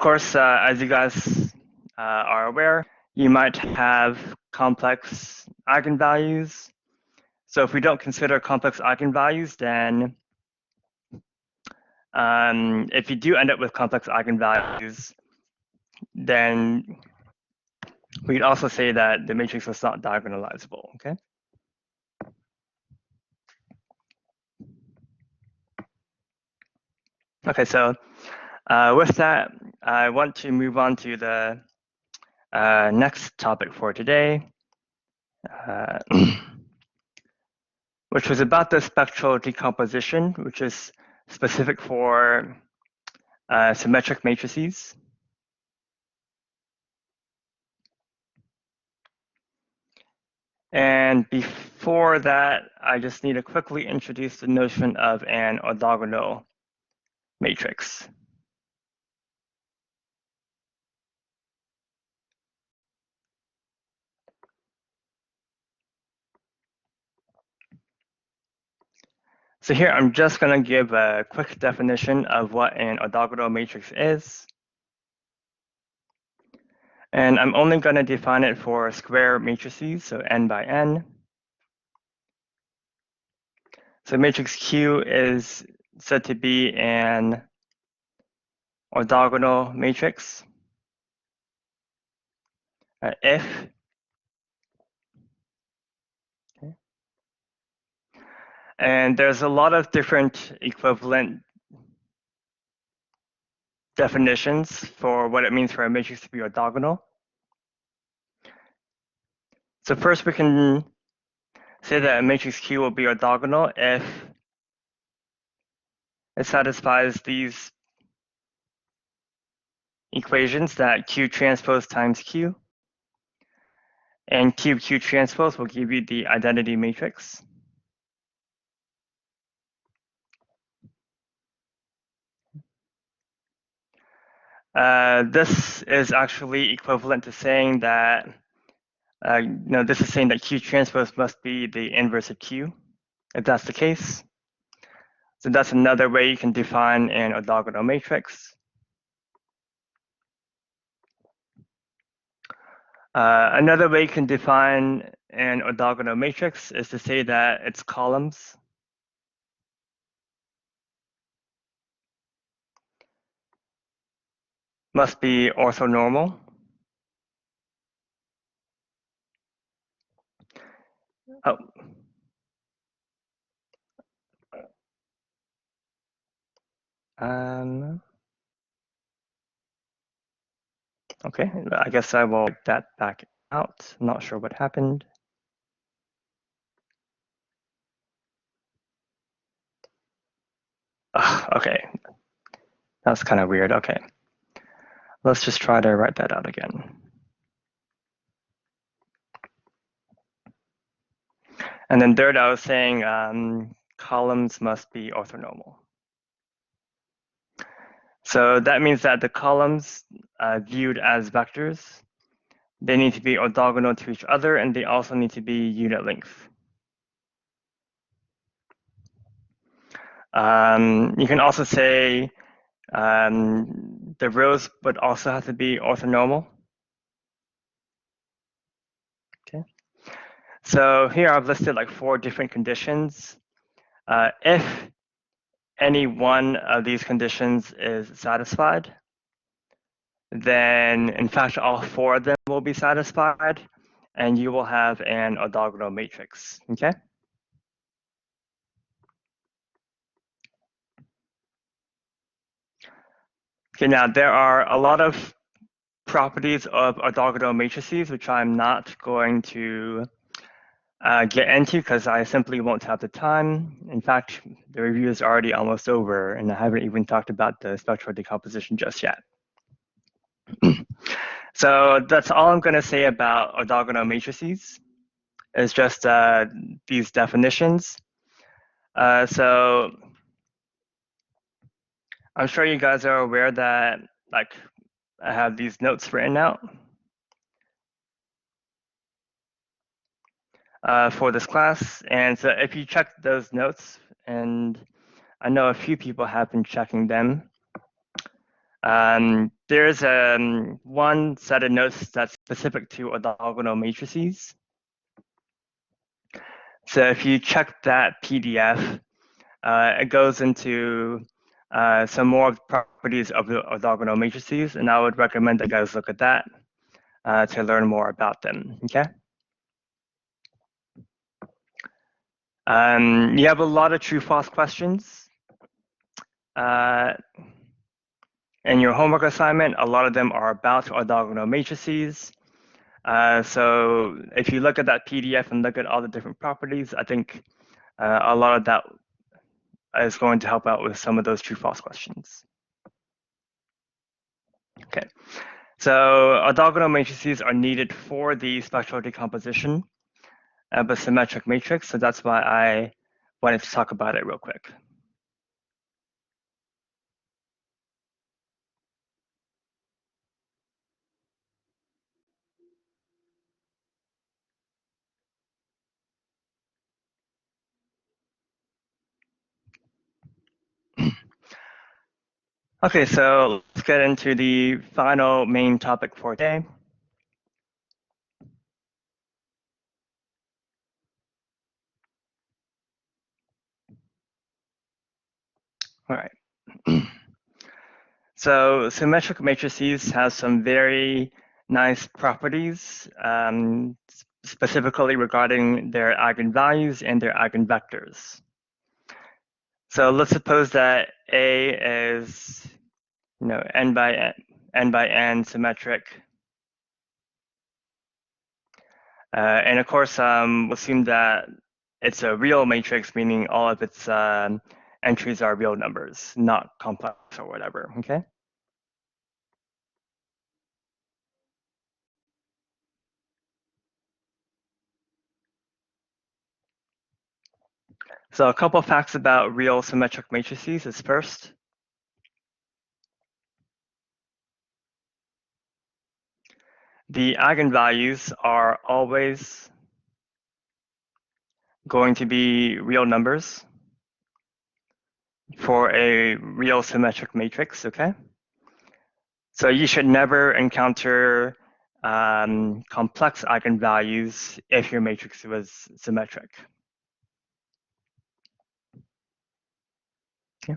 course, as you guys are aware, you might have complex eigenvalues. So if we don't consider complex eigenvalues, then if you do end up with complex eigenvalues, then we'd also say that the matrix was not diagonalizable, okay? Okay, so with that, I want to move on to the next topic for today, which was about the spectral decomposition, which is specific for symmetric matrices. And before that, I just need to quickly introduce the notion of an orthogonal matrix. So here, I'm just going to give a quick definition of what an orthogonal matrix is. And I'm only going to define it for square matrices, so n by n. So matrix Q is said to be an orthogonal matrix if and there's a lot of different equivalent definitions for what it means for a matrix to be orthogonal. So first we can say that a matrix Q will be orthogonal if it satisfies these equations that Q transpose times Q and cube Q transpose will give you the identity matrix. This is actually equivalent to saying that this is saying that Q transpose must be the inverse of Q, if that's the case. So that's another way you can define an orthogonal matrix. Another way you can define an orthogonal matrix is to say that its columns must be orthonormal. Oh. Okay, I guess I will take that back out. I'm not sure what happened. Okay, that's kind of weird. Okay, let's just try to write that out again. And then third, I was saying columns must be orthonormal. So that means that the columns viewed as vectors, they need to be orthogonal to each other, and they also need to be unit length. You can also say the rows would also have to be orthonormal. Okay. So here I've listed like 4 different conditions. If any one of these conditions is satisfied, then in fact all 4 of them will be satisfied, and you will have an orthogonal matrix. Okay. Okay, now there are a lot of properties of orthogonal matrices, which I'm not going to get into because I simply won't have the time. In fact, the review is already almost over, and I haven't even talked about the spectral decomposition just yet. So that's all I'm going to say about orthogonal matrices. is just these definitions. So I'm sure you guys are aware that like I have these notes written out for this class. And so if you check those notes, and I know a few people have been checking them, there's one set of notes that's specific to orthogonal matrices. So if you check that PDF, it goes into some more properties of the orthogonal matrices, and I would recommend that you guys look at that to learn more about them, okay? You have a lot of true-false questions. In your homework assignment, a lot of them are about orthogonal matrices. So if you look at that PDF and look at all the different properties, I think a lot of that is going to help out with some of those true-false questions. Okay, so orthogonal matrices are needed for the spectral decomposition of a symmetric matrix, so that's why I wanted to talk about it real quick. Okay, so let's get into the final main topic for today. All right. So symmetric matrices have some very nice properties, specifically regarding their eigenvalues and their eigenvectors. So let's suppose that A is, n by n symmetric. And of course, we'll assume that it's a real matrix, meaning all of its entries are real numbers, not complex or whatever, okay? So a couple facts about real symmetric matrices is first, the eigenvalues are always going to be real numbers for a real symmetric matrix, okay? So you should never encounter complex eigenvalues if your matrix was symmetric. Okay.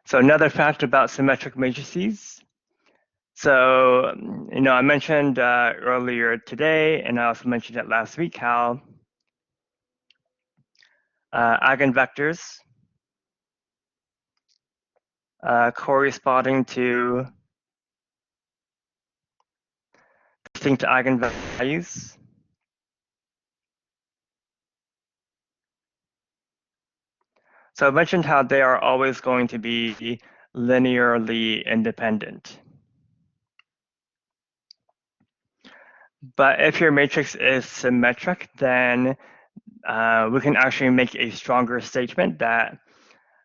So another fact about symmetric matrices. So, I mentioned earlier today, and I also mentioned it last week, how eigenvectors corresponding to distinct eigenvalues So I mentioned how they are always going to be linearly independent. But if your matrix is symmetric, then we can actually make a stronger statement that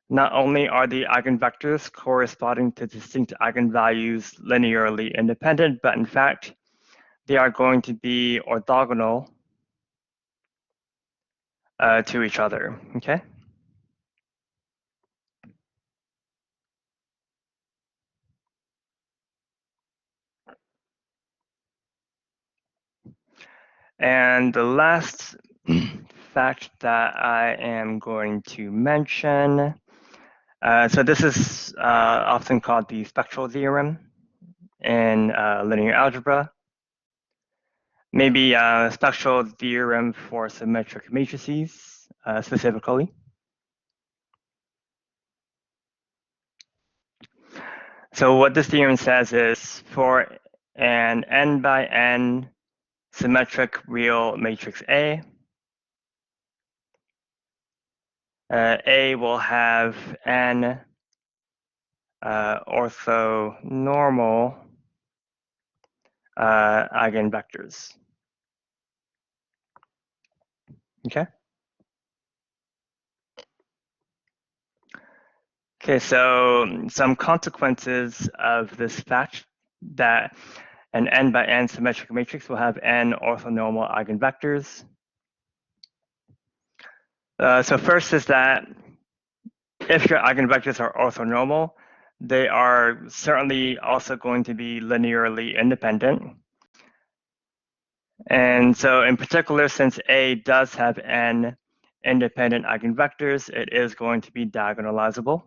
not only are the eigenvectors corresponding to distinct eigenvalues linearly independent, but in fact, they are going to be orthogonal to each other, okay? And the last fact that I am going to mention, so this is often called the Spectral Theorem in linear algebra. Maybe Spectral Theorem for symmetric matrices specifically. So what this theorem says is for an n by n symmetric real matrix A will have n orthonormal eigenvectors. Okay. Okay, so some consequences of this fact that an n by n symmetric matrix will have n orthonormal eigenvectors. So first is that if your eigenvectors are orthonormal, they are certainly also going to be linearly independent. And so in particular, since A does have n independent eigenvectors, it is going to be diagonalizable.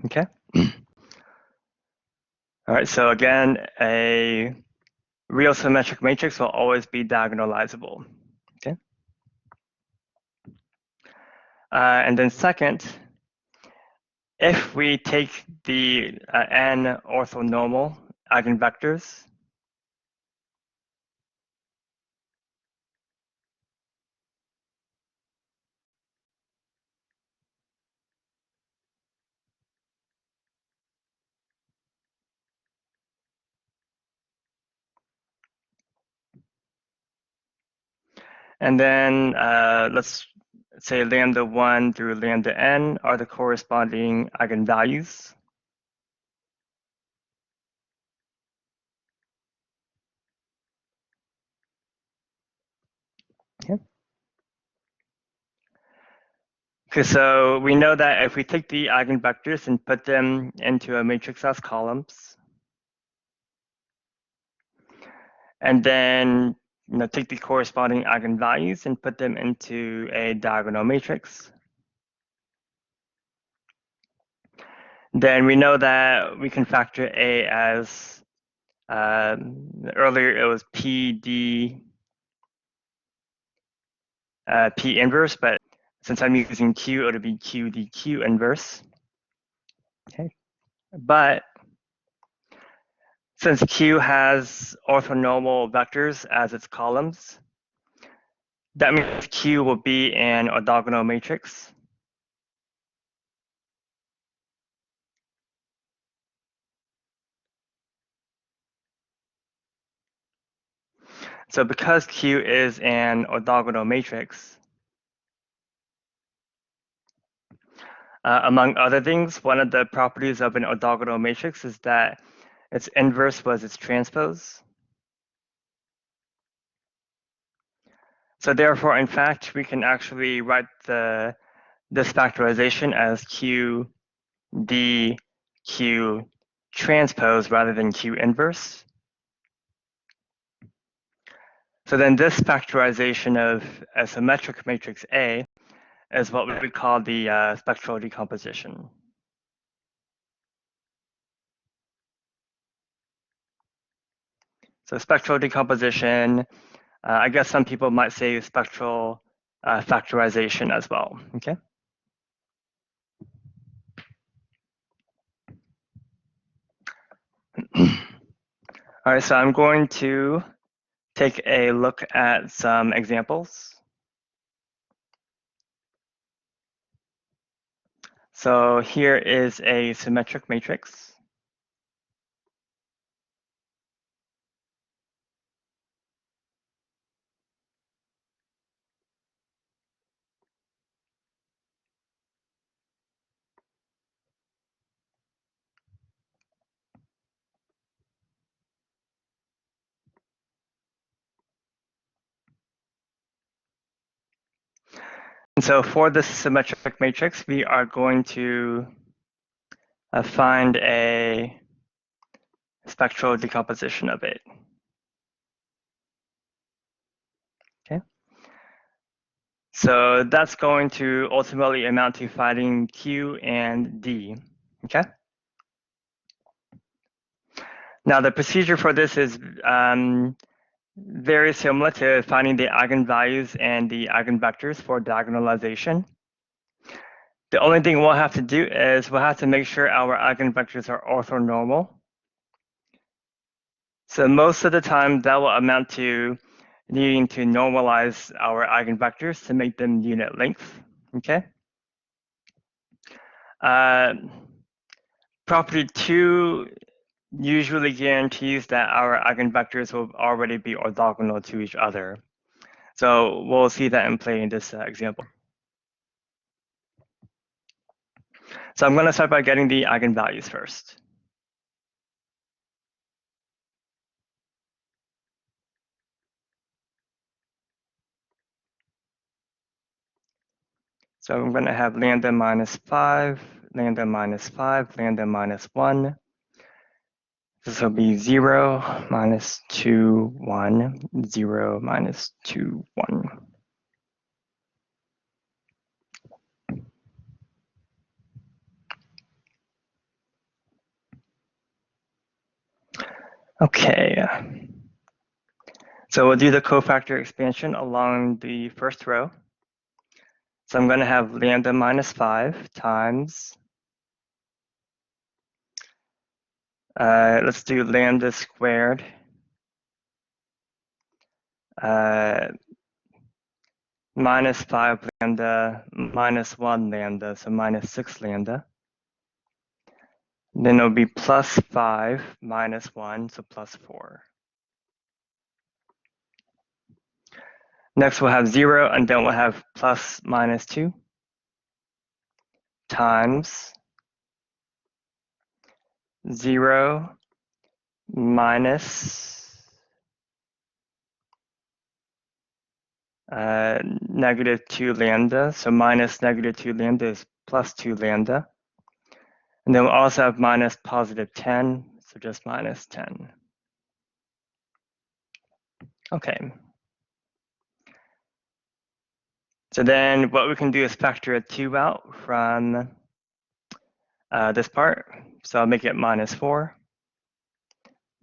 Okay. All right, so again, a real symmetric matrix will always be diagonalizable. Okay. And then second, if we take the n orthonormal eigenvectors, and then let's say lambda 1 through lambda n are the corresponding eigenvalues. Okay. Okay, so we know that if we take the eigenvectors and put them into a matrix as columns, and then take the corresponding eigenvalues and put them into a diagonal matrix, then we know that we can factor A as, earlier it was PD P inverse, but since I'm using Q, it'll be Q d Q inverse. Okay, but since Q has orthonormal vectors as its columns, that means Q will be an orthogonal matrix. So because Q is an orthogonal matrix, among other things, one of the properties of an orthogonal matrix is that its inverse was its transpose. So therefore, in fact, we can actually write this factorization as Q d Q transpose rather than Q inverse. So then this factorization of a symmetric matrix A is what we would call the spectral decomposition. So spectral decomposition, I guess some people might say spectral factorization as well, okay? All right, so I'm going to take a look at some examples. So here is a symmetric matrix. And so for this symmetric matrix, we are going to find a spectral decomposition of it. Okay. So that's going to ultimately amount to finding Q and D. Okay. Now the procedure for this is very similar to finding the eigenvalues and the eigenvectors for diagonalization. The only thing we'll have to do is we'll have to make sure our eigenvectors are orthonormal. So most of the time that will amount to needing to normalize our eigenvectors to make them unit length, okay? Property 2 usually guarantees that our eigenvectors will already be orthogonal to each other. So we'll see that in play in this example. So I'm going to start by getting the eigenvalues first. So I'm going to have lambda minus 5, lambda minus 5, lambda minus 1. This will be 0, minus 2, 1, 0, minus 2, 1. Okay. So we'll do the cofactor expansion along the first row. So I'm going to have lambda minus 5 times, let's do lambda squared, minus 5 lambda, minus 1 lambda, so minus 6 lambda. Then it'll be plus 5 minus 1, so plus 4. Next we'll have 0, and then we'll have plus minus 2 times 0 minus negative 2 lambda. So minus negative 2 lambda is plus 2 lambda. And then we'll also have minus positive 10, so just minus 10. Okay. So then what we can do is factor a 2 out from this part. So I'll make it minus 4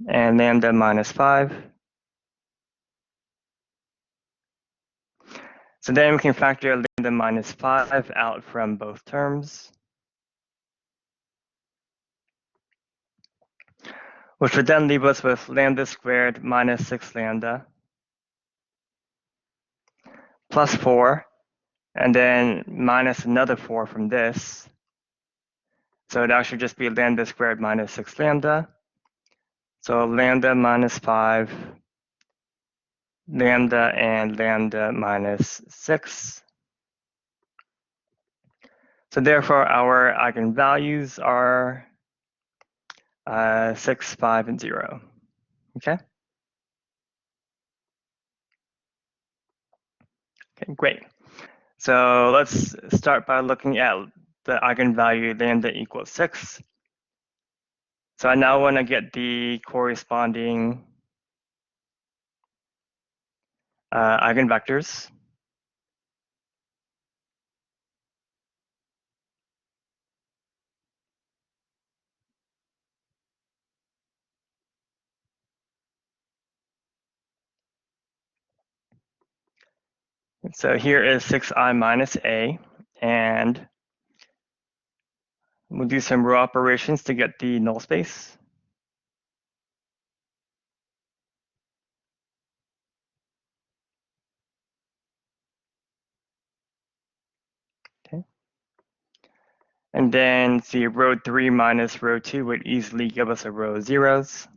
and lambda minus 5. So then we can factor lambda minus 5 out from both terms, which would then leave us with lambda squared minus 6 lambda plus 4, and then minus another 4 from this. So it actually just be lambda squared minus 6 lambda. So lambda minus 5, lambda and lambda minus 6. So therefore, our eigenvalues are 6, 5, and 0. Okay? Okay, great. So let's start by looking at the eigenvalue lambda equals 6. So I now want to get the corresponding eigenvectors. So here is 6i minus a, and we'll do some row operations to get the null space. Okay. And then see row 3 minus row 2 would easily give us a row of zeros.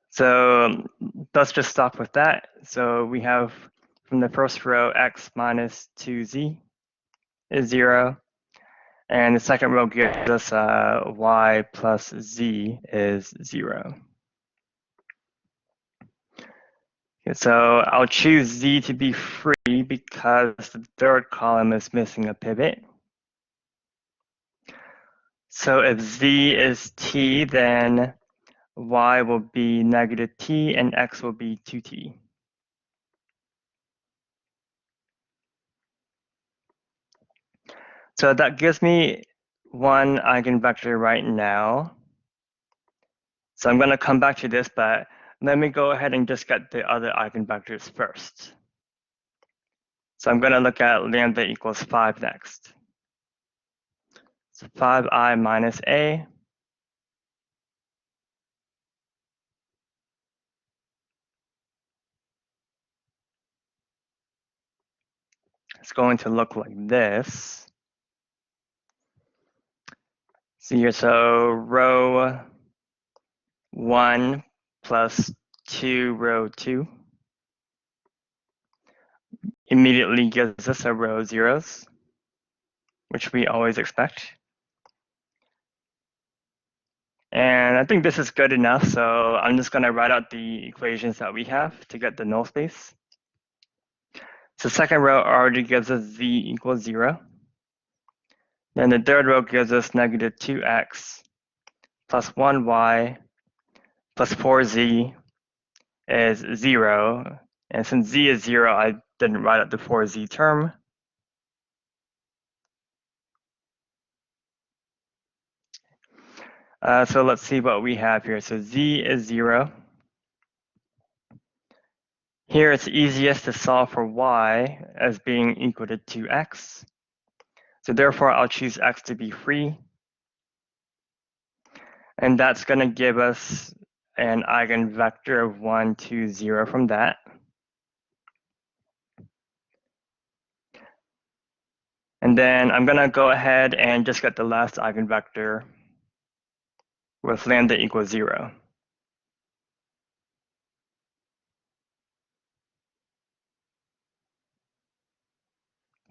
So let's just stop with that. So we have from the first row x minus 2z is 0. And the second row gives us y plus z is 0. Okay, so I'll choose z to be free because the third column is missing a pivot. So if z is t, then y will be negative t and x will be 2t. So that gives me one eigenvector right now. So I'm going to come back to this, but let me go ahead and just get the other eigenvectors first. So I'm going to look at lambda equals 5 next. So 5I minus A is going to look like this. See here, so row 1 plus 2 row 2 immediately gives us a row zeros, which we always expect. And I think this is good enough, so I'm just going to write out the equations that we have to get the null space. So second row already gives us z equals 0. Then the third row gives us negative 2x plus 1y plus 4z is 0. And since z is 0, I didn't write out the 4z term. So let's see what we have here. So z is 0. Here it's easiest to solve for y as being equal to 2x. So therefore, I'll choose x to be free. And that's going to give us an eigenvector of 1, 2, 0 from that. And then I'm going to go ahead and just get the last eigenvector with lambda equals 0.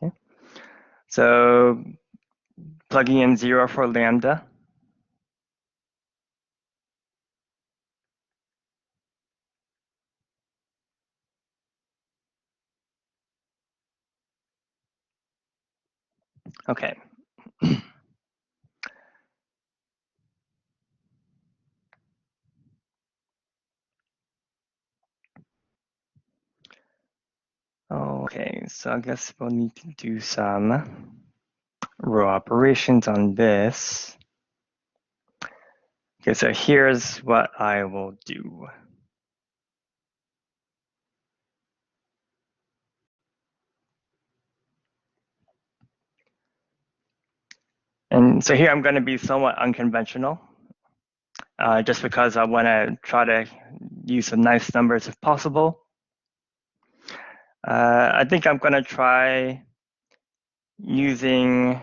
Okay. So plugging in 0 for lambda. Okay. Okay, so I guess we'll need to do some row operations on this. Okay, so here's what I will do. And so here I'm going to be somewhat unconventional, just because I want to try to use some nice numbers if possible. I think I'm going to try using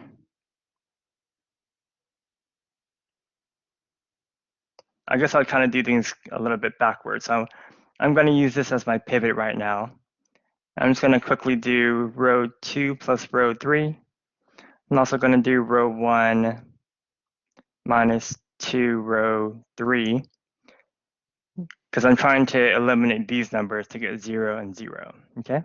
I guess I'll kind of do things a little bit backwards. So I'm going to use this as my pivot right now. I'm just going to quickly do row 2 plus row 3. I'm also going to do row 1 minus 2 row 3, because I'm trying to eliminate these numbers to get 0 and 0, okay?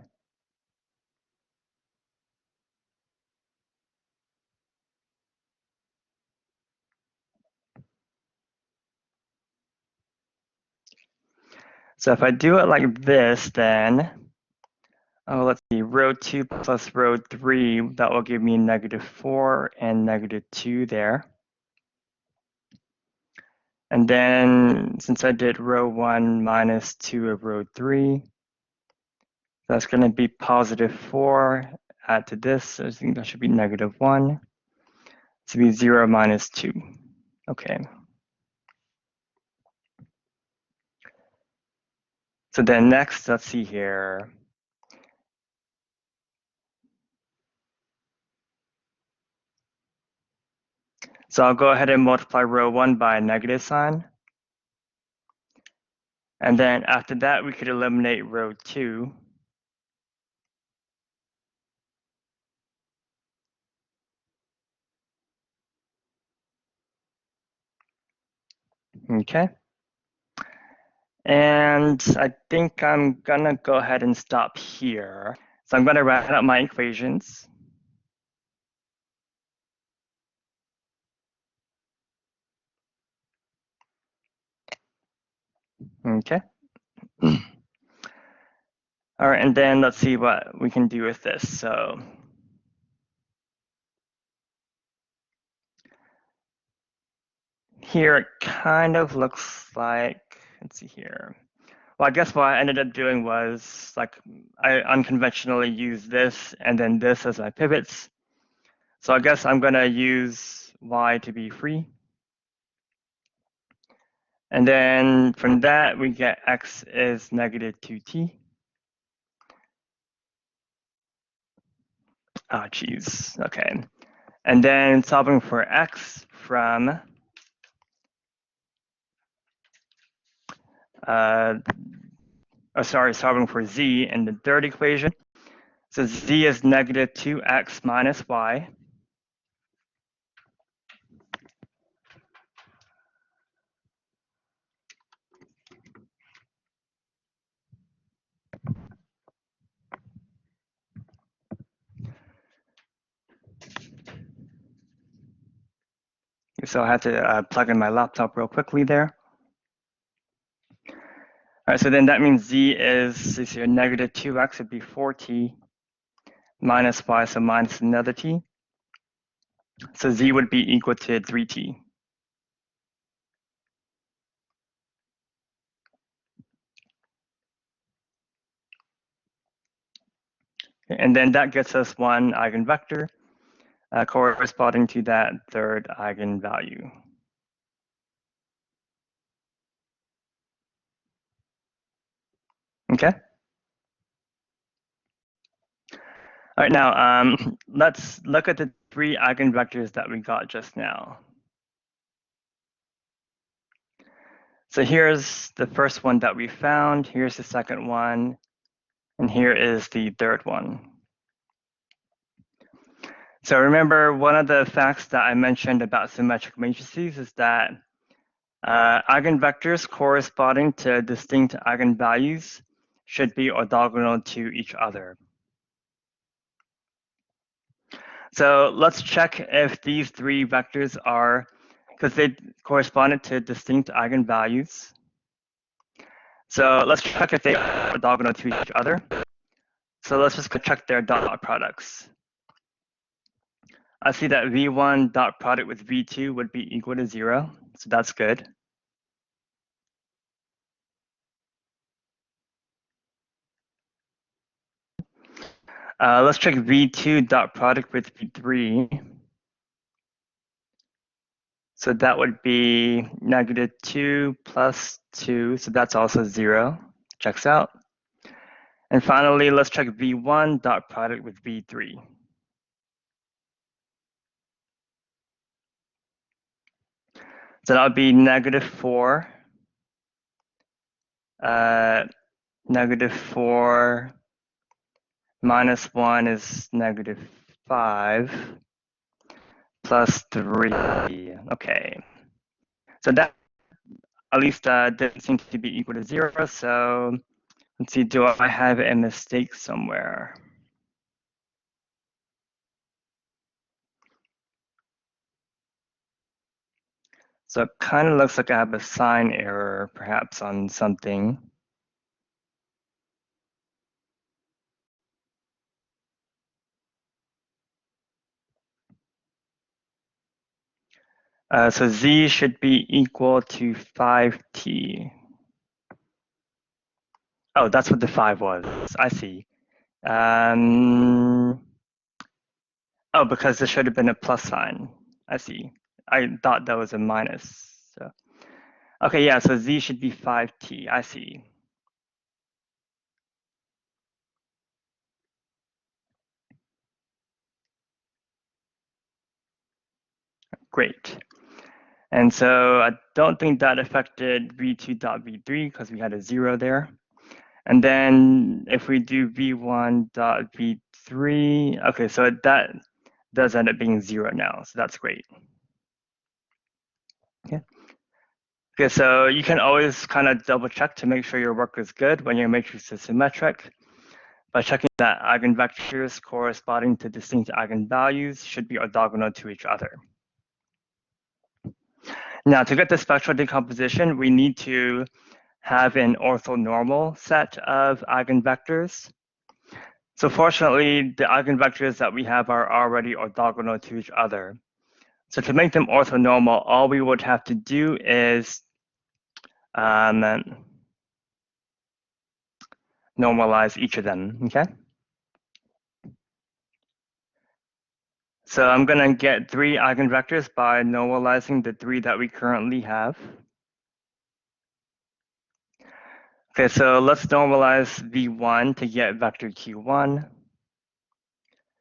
So if I do it like this, then, let's see, row 2 plus row 3, that will give me negative 4 and negative 2 there. And then since I did row 1 minus 2 of row 3, that's going to be positive 4. Add to this, I think that should be negative 1. To be 0 minus 2. Okay. So then next, let's see here. So I'll go ahead and multiply row 1 by a negative sign. And then after that, we could eliminate row 2. Okay. And I think I'm going to go ahead and stop here. So I'm going to write out my equations. Okay. All right, and then let's see what we can do with this. So here it kind of looks like, let's see here. Well, I guess what I ended up doing was like I unconventionally used this and then this as my pivots. So I guess I'm going to use y to be free. And then from that, we get x is negative 2t. Ah, geez. Okay. And then solving for x from solving for z in the third equation. So z is negative 2x minus y. So I had to plug in my laptop real quickly there. All right, so then that means z is here, negative 2x would be 4t minus y, so minus another t. So z would be equal to 3t. And then that gets us one eigenvector corresponding to that third eigenvalue. Okay. All right, now let's look at the three eigenvectors that we got just now. So here's the first one that we found, here's the second one, and here is the third one. So remember, one of the facts that I mentioned about symmetric matrices is that eigenvectors corresponding to distinct eigenvalues should be orthogonal to each other. So let's check if these three vectors are, because they corresponded to distinct eigenvalues. So let's check if they are orthogonal to each other. So let's just go check their dot products. I see that V1 dot product with V2 would be equal to 0, so that's good. Let's check V2 dot product with V3. So that would be negative 2 plus 2, so that's also 0, checks out. And finally, let's check V1 dot product with V3. So that would be negative 4, negative 4 minus 1 is negative 5 plus 3. Okay. So that at least didn't seem to be equal to 0. So let's see, do I have a mistake somewhere? So it kind of looks like I have a sign error perhaps on something. So z should be equal to 5t. Oh, that's what the 5 was. I see. Oh, because there should have been a plus sign. I see. I thought that was a minus. So. Okay, yeah, so z should be 5t. I see. Great. And so I don't think that affected v2.v3 because we had a 0 there. And then if we do v1.v3, okay, so that does end up being 0 now, so that's great. Okay. Okay, so you can always kind of double check to make sure your work is good when your matrix is symmetric by checking that eigenvectors corresponding to distinct eigenvalues should be orthogonal to each other. Now, to get the spectral decomposition, we need to have an orthonormal set of eigenvectors. So fortunately, the eigenvectors that we have are already orthogonal to each other. So to make them orthonormal, all we would have to do is normalize each of them, okay? So I'm going to get 3 eigenvectors by normalizing the 3 that we currently have. Okay, so let's normalize V1 to get vector Q1.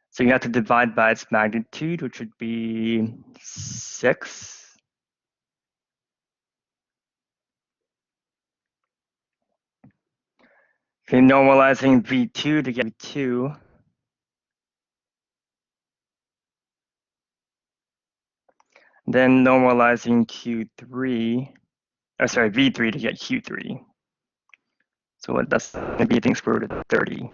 So you have to divide by its magnitude, which would be 6. Okay, normalizing V2 to get V2. Then normalizing Q3, or sorry, V3 to get Q3. So what that's going to be, I think, square root of 30.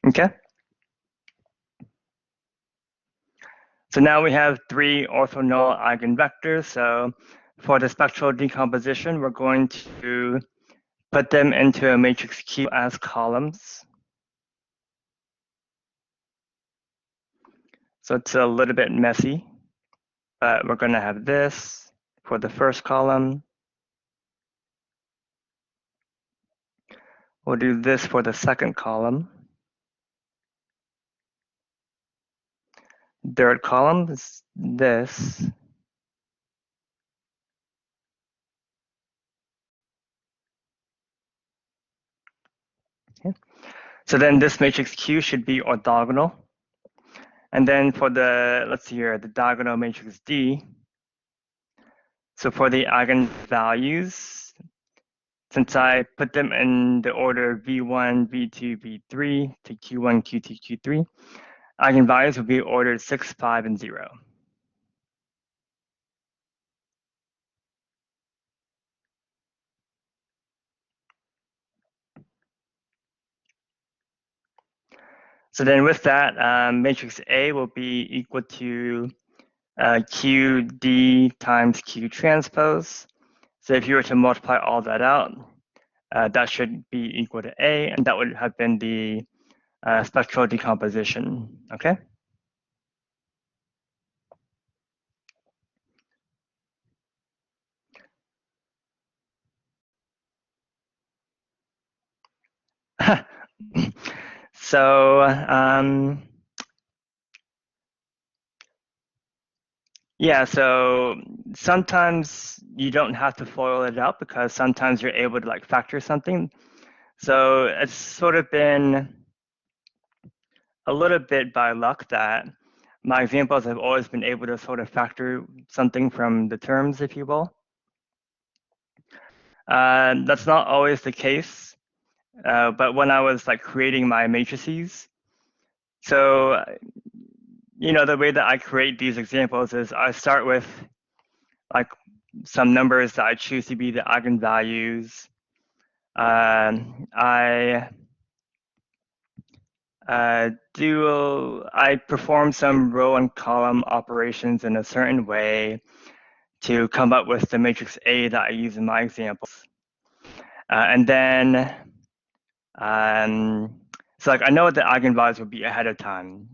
Okay. So now we have 3 orthogonal eigenvectors. So for the spectral decomposition, we're going to put them into a matrix Q as columns. So it's a little bit messy, but we're going to have this for the first column. We'll do this for the second column. Third column is this. Okay. So then this matrix Q should be orthogonal. And then for the, let's see here, the diagonal matrix D. So for the eigenvalues, since I put them in the order V1, V2, V3 to Q1, Q2, Q3, eigenvalues will be ordered 6, 5, and 0. So then with that, matrix A will be equal to QD times Q transpose. So if you were to multiply all that out, that should be equal to A, and that would have been the spectral decomposition, okay? So yeah, so sometimes you don't have to FOIL it out because sometimes you're able to like factor something. So it's sort of been a little bit by luck that my examples have always been able to sort of factor something from the terms, if you will. That's not always the case, but when I was like creating my matrices, so you know the way that I create these examples is I start with like some numbers that I choose to be the eigenvalues. I perform some row and column operations in a certain way to come up with the matrix A that I use in my examples. And then, so like I know what the eigenvalues will be ahead of time,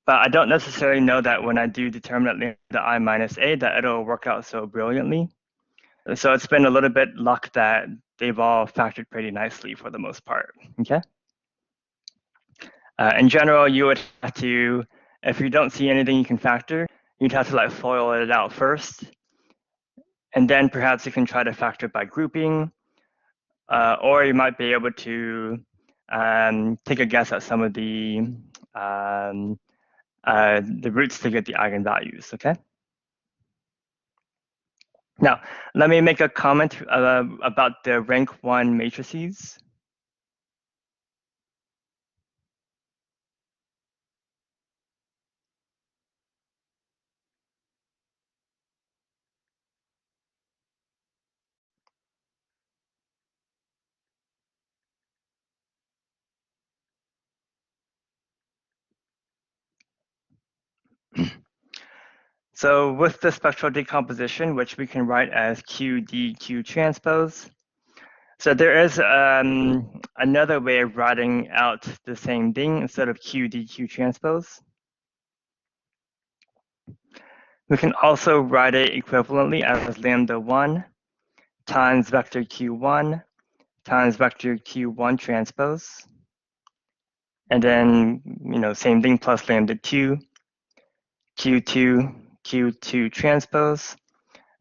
but I don't necessarily know that when I do determinant the I minus A that it'll work out so brilliantly. So it's been a little bit luck that they've all factored pretty nicely for the most part, okay? In general, you would have to, if you don't see anything you can factor, you'd have to like FOIL it out first. And then perhaps you can try to factor by grouping, or you might be able to take a guess at some of the roots to get the eigenvalues, okay? Now, let me make a comment about the rank 1 matrices. So with the spectral decomposition, which we can write as QDQ transpose, so there is another way of writing out the same thing instead of QDQ transpose. We can also write it equivalently as lambda 1 times vector q1 times vector q1 transpose. And then, same thing plus lambda 2, q2, q2 transpose,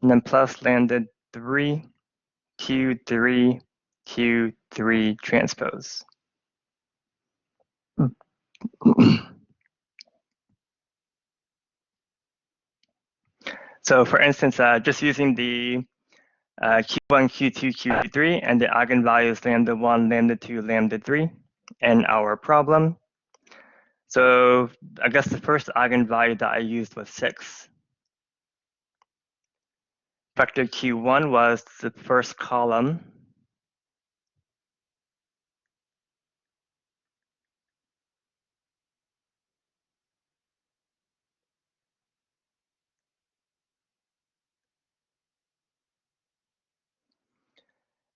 and then plus lambda 3, q3, q3 transpose. So for instance, just using the q1, q2, q3, and the eigenvalues lambda 1, lambda 2, lambda 3 in our problem. So I guess the first eigenvalue that I used was 6. Vector q1 was the first column.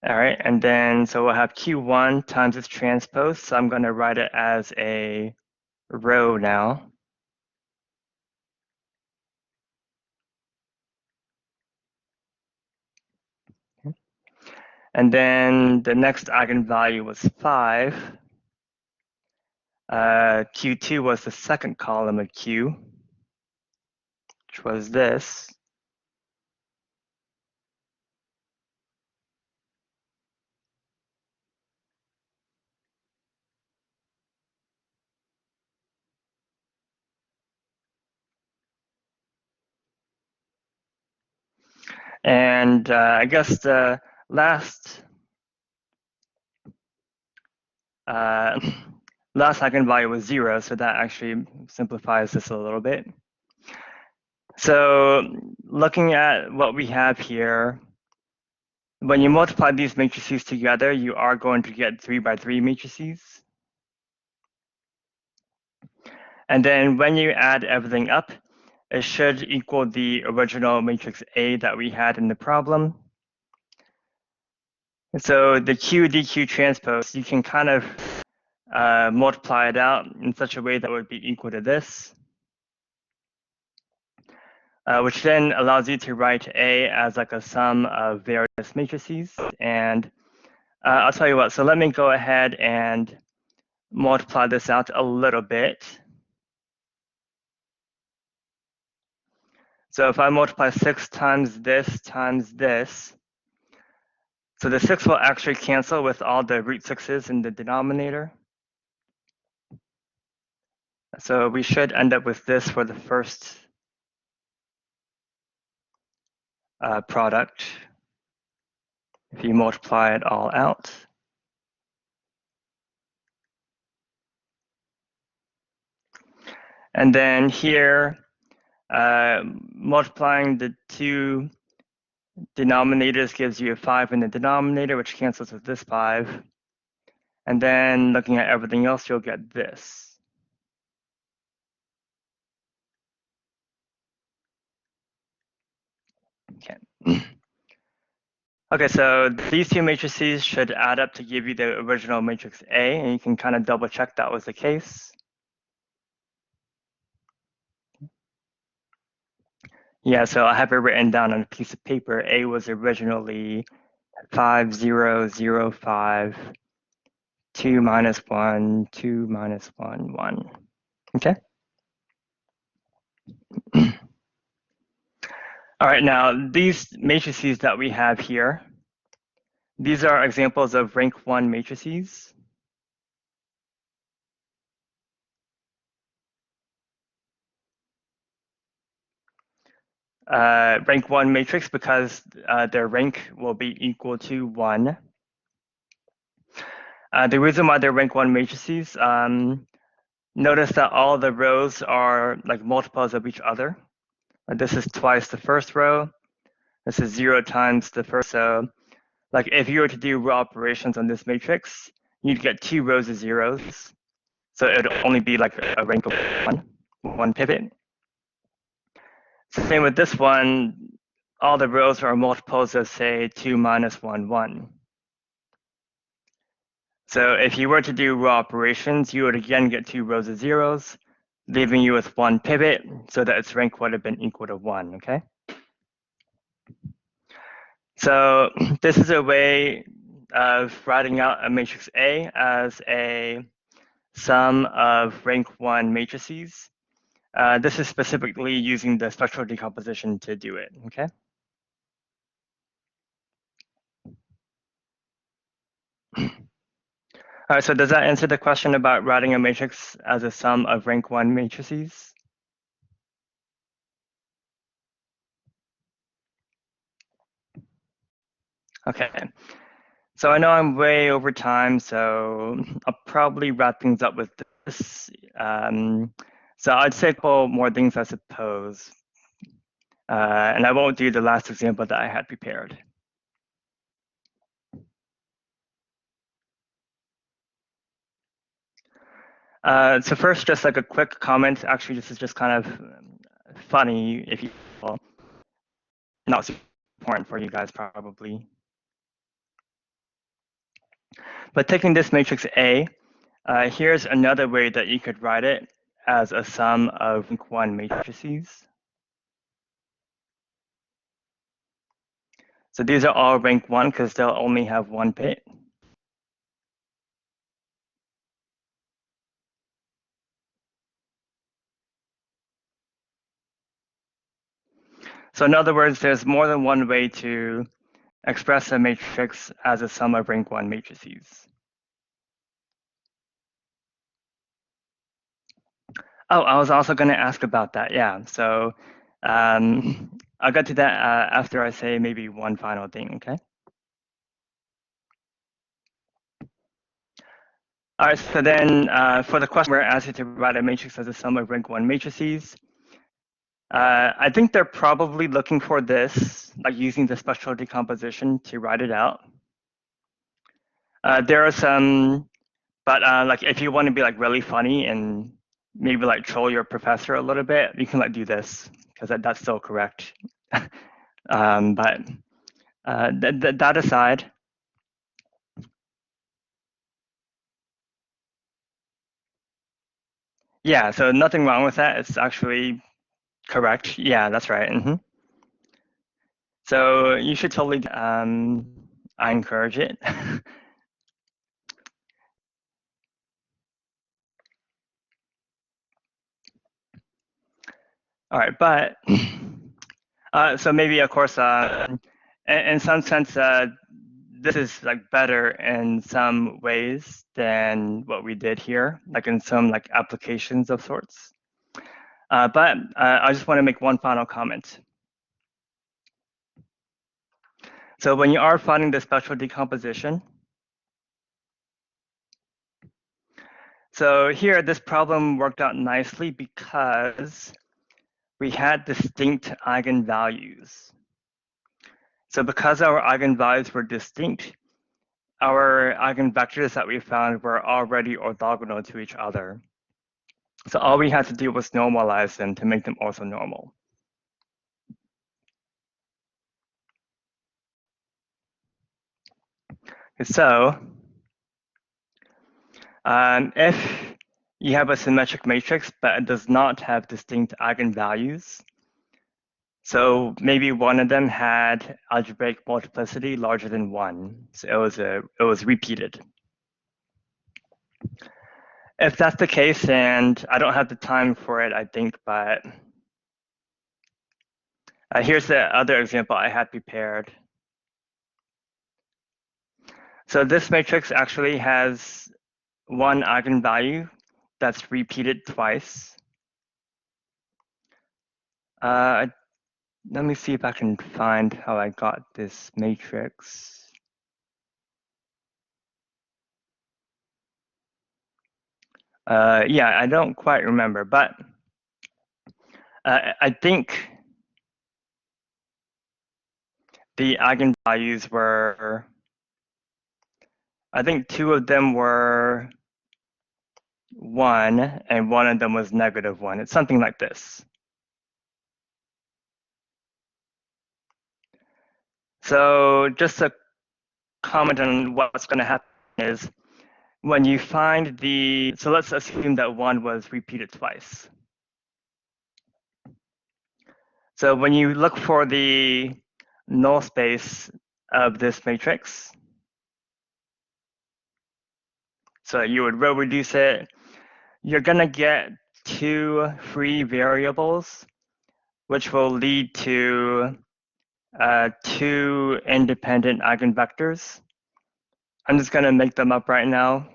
All right, and then so we'll have q1 times its transpose. So I'm going to write it as a row now. And then the next eigenvalue was 5. Q2 was the second column of Q, which was this. And I guess the last eigenvalue was 0, so that actually simplifies this a little bit. So looking at what we have here, when you multiply these matrices together, you are going to get 3 by 3 matrices. And then when you add everything up, it should equal the original matrix A that we had in the problem. So the Q dq transpose, you can kind of multiply it out in such a way that would be equal to this, which then allows you to write A as like a sum of various matrices. And I'll tell you what, so let me go ahead and multiply this out a little bit. So if I multiply 6 times this, so the 6 will actually cancel with all the root 6's in the denominator. So we should end up with this for the first product if you multiply it all out. And then here, multiplying the two denominators gives you a 5 in the denominator, which cancels with this 5. And then looking at everything else, you'll get this. Okay. Okay, so these two matrices should add up to give you the original matrix A, and you can kind of double check that was the case. Yeah, so I have it written down on a piece of paper. A was originally 5, 0, 0, 5, 2 minus 1, 2 minus 1, 1. Okay. All right, now these matrices that we have here, these are examples of rank 1 matrices. Rank 1 matrix because their rank will be equal to 1. The reason why they're rank 1 matrices, notice that all the rows are like multiples of each other. This is twice the first row. This is 0 times the first. So like if you were to do row operations on this matrix, you'd get 2 rows of zeros. So it would only be like a rank of 1 pivot. Same with this one, all the rows are multiples of say 2 minus 1, 1. So if you were to do row operations, you would again get 2 rows of zeros. leaving you with one pivot so that its rank would have been equal to 1, okay? So this is a way of writing out a matrix A as a sum of rank 1 matrices. This is specifically using the spectral decomposition to do it, okay? All right, so does that answer the question about writing a matrix as a sum of rank 1 matrices? Okay, so I know I'm way over time, so I'll probably wrap things up with this. So I'd say a couple more things, I suppose. And I won't do the last example that I had prepared. So first, just like a quick comment. Actually, this is just kind of funny, if you will. Not super important for you guys, probably. But taking this matrix A, here's another way that you could write it as a sum of rank 1 matrices. So these are all rank 1 because they'll only have one pivot. So in other words, there's more than one way to express a matrix as a sum of rank 1 matrices. Oh, I was also going to ask about that. Yeah. So I'll get to that after I say maybe one final thing. Okay. All right. So then for the question where I asked you to write a matrix as a sum of rank 1 matrices, I think they're probably looking for this, like using the spectral decomposition to write it out. There are some, but like if you want to be like really funny and maybe like troll your professor a little bit, you can like do this because that's still correct. But that aside, yeah, so nothing wrong with that. It's actually correct. Yeah, that's right. So you should totally, I encourage it. All right, but so maybe, of course, in some sense, this is like better in some ways than what we did here, like in some like applications of sorts. But I just want to make one final comment. So when you are finding the spectral decomposition, so here this problem worked out nicely because we had distinct eigenvalues. So because our eigenvalues were distinct, our eigenvectors that we found were already orthogonal to each other. So all we had to do was normalize them to make them orthonormal. So if you have a symmetric matrix, but it does not have distinct eigenvalues, so maybe one of them had algebraic multiplicity larger than 1, so it was repeated. If that's the case, and I don't have the time for it, I think, but here's the other example I had prepared. So this matrix actually has one eigenvalue that's repeated twice. Let me see if I can find how I got this matrix. Yeah, I don't quite remember, but I think the eigenvalues were, I think two of them were 1 and one of them was -1. It's something like this. So just a comment on what's going to happen is when you find so let's assume that 1 was repeated twice. So when you look for the null space of this matrix, so you would row reduce it, you're going to get two free variables, which will lead to two independent eigenvectors. I'm just going to make them up right now.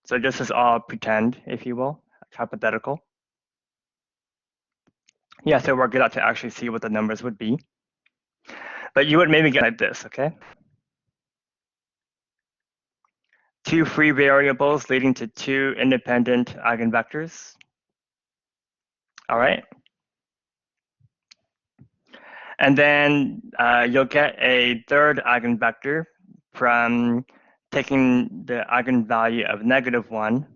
So this is all pretend, if you will, hypothetical. You have to work it out to actually see what the numbers would be. But you would maybe get like this, okay? Two free variables leading to two independent eigenvectors. All right. And then you'll get a third eigenvector from taking the eigenvalue of -1.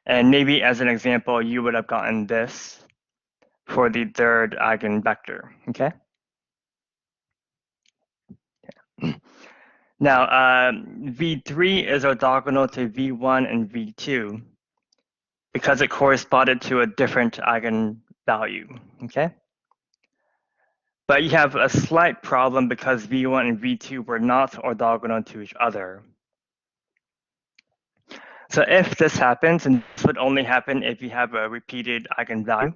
And maybe as an example, you would have gotten this for the third eigenvector, okay? Now, V3 is orthogonal to V1 and V2 because it corresponded to a different eigenvalue, okay? But you have a slight problem because V1 and V2 were not orthogonal to each other. So if this happens, and this would only happen if you have a repeated eigenvalue,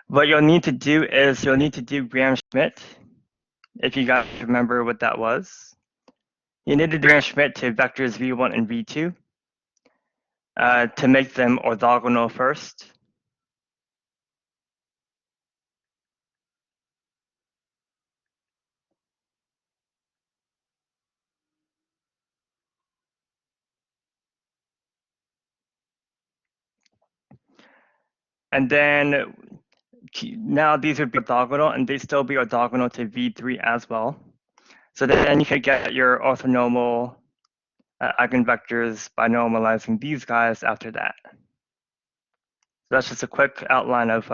what you'll need to do is you'll need to do Gram-Schmidt, if you guys remember what that was. You need to do Gram-Schmidt to vectors V1 and V2 to make them orthogonal first. And then now these would be orthogonal, and they still be orthogonal to V3 as well. So then you could get your orthonormal eigenvectors by normalizing these guys after that. So that's just a quick outline of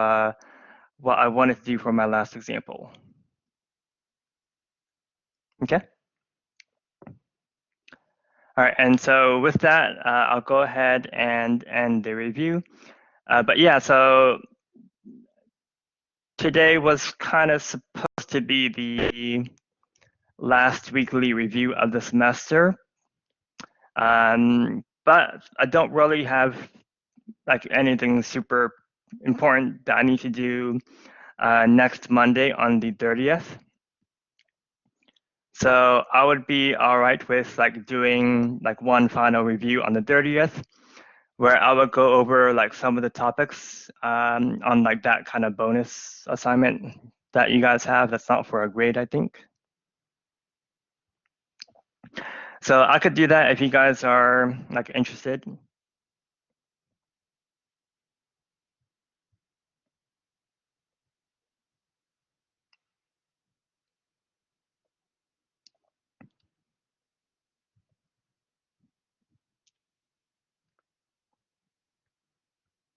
what I wanted to do for my last example. Okay. All right, and so with that, I'll go ahead and end the review. But yeah, so today was kind of supposed to be the last weekly review of the semester. But I don't really have like anything super important that I need to do next Monday on the 30th. So I would be all right with like doing like one final review on the 30th, where I would go over like some of the topics on like that kind of bonus assignment that you guys have. That's not for a grade, I think. So I could do that if you guys are like interested.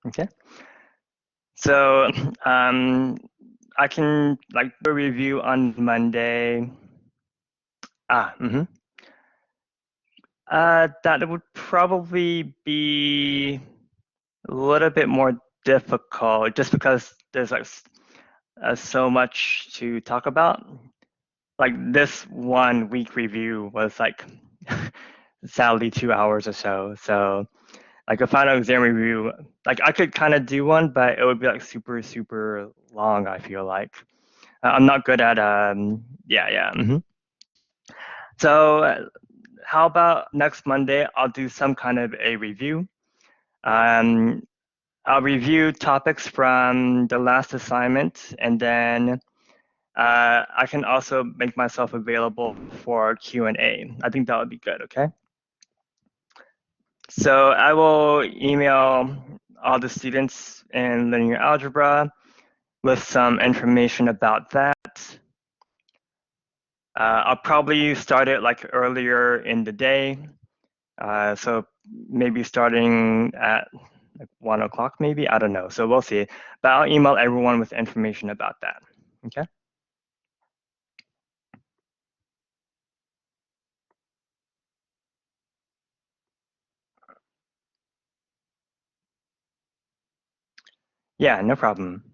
Okay. So I can like do a review on Monday. That would probably be a little bit more difficult just because there's like so much to talk about. Like this 1 week review was like sadly 2 hours or so. So like a final exam review, like I could kind of do one, but it would be like super long, I feel like. I'm not good at yeah. So how about next Monday I'll do some kind of a review. I'll review topics from the last assignment, and then I can also make myself available for Q&A. I think that would be good, okay? So I will email all the students in linear algebra with some information about that. I'll probably start it like earlier in the day. So maybe starting at like 1 o'clock, maybe, I don't know. So we'll see. But I'll email everyone with information about that. Okay. Yeah, no problem.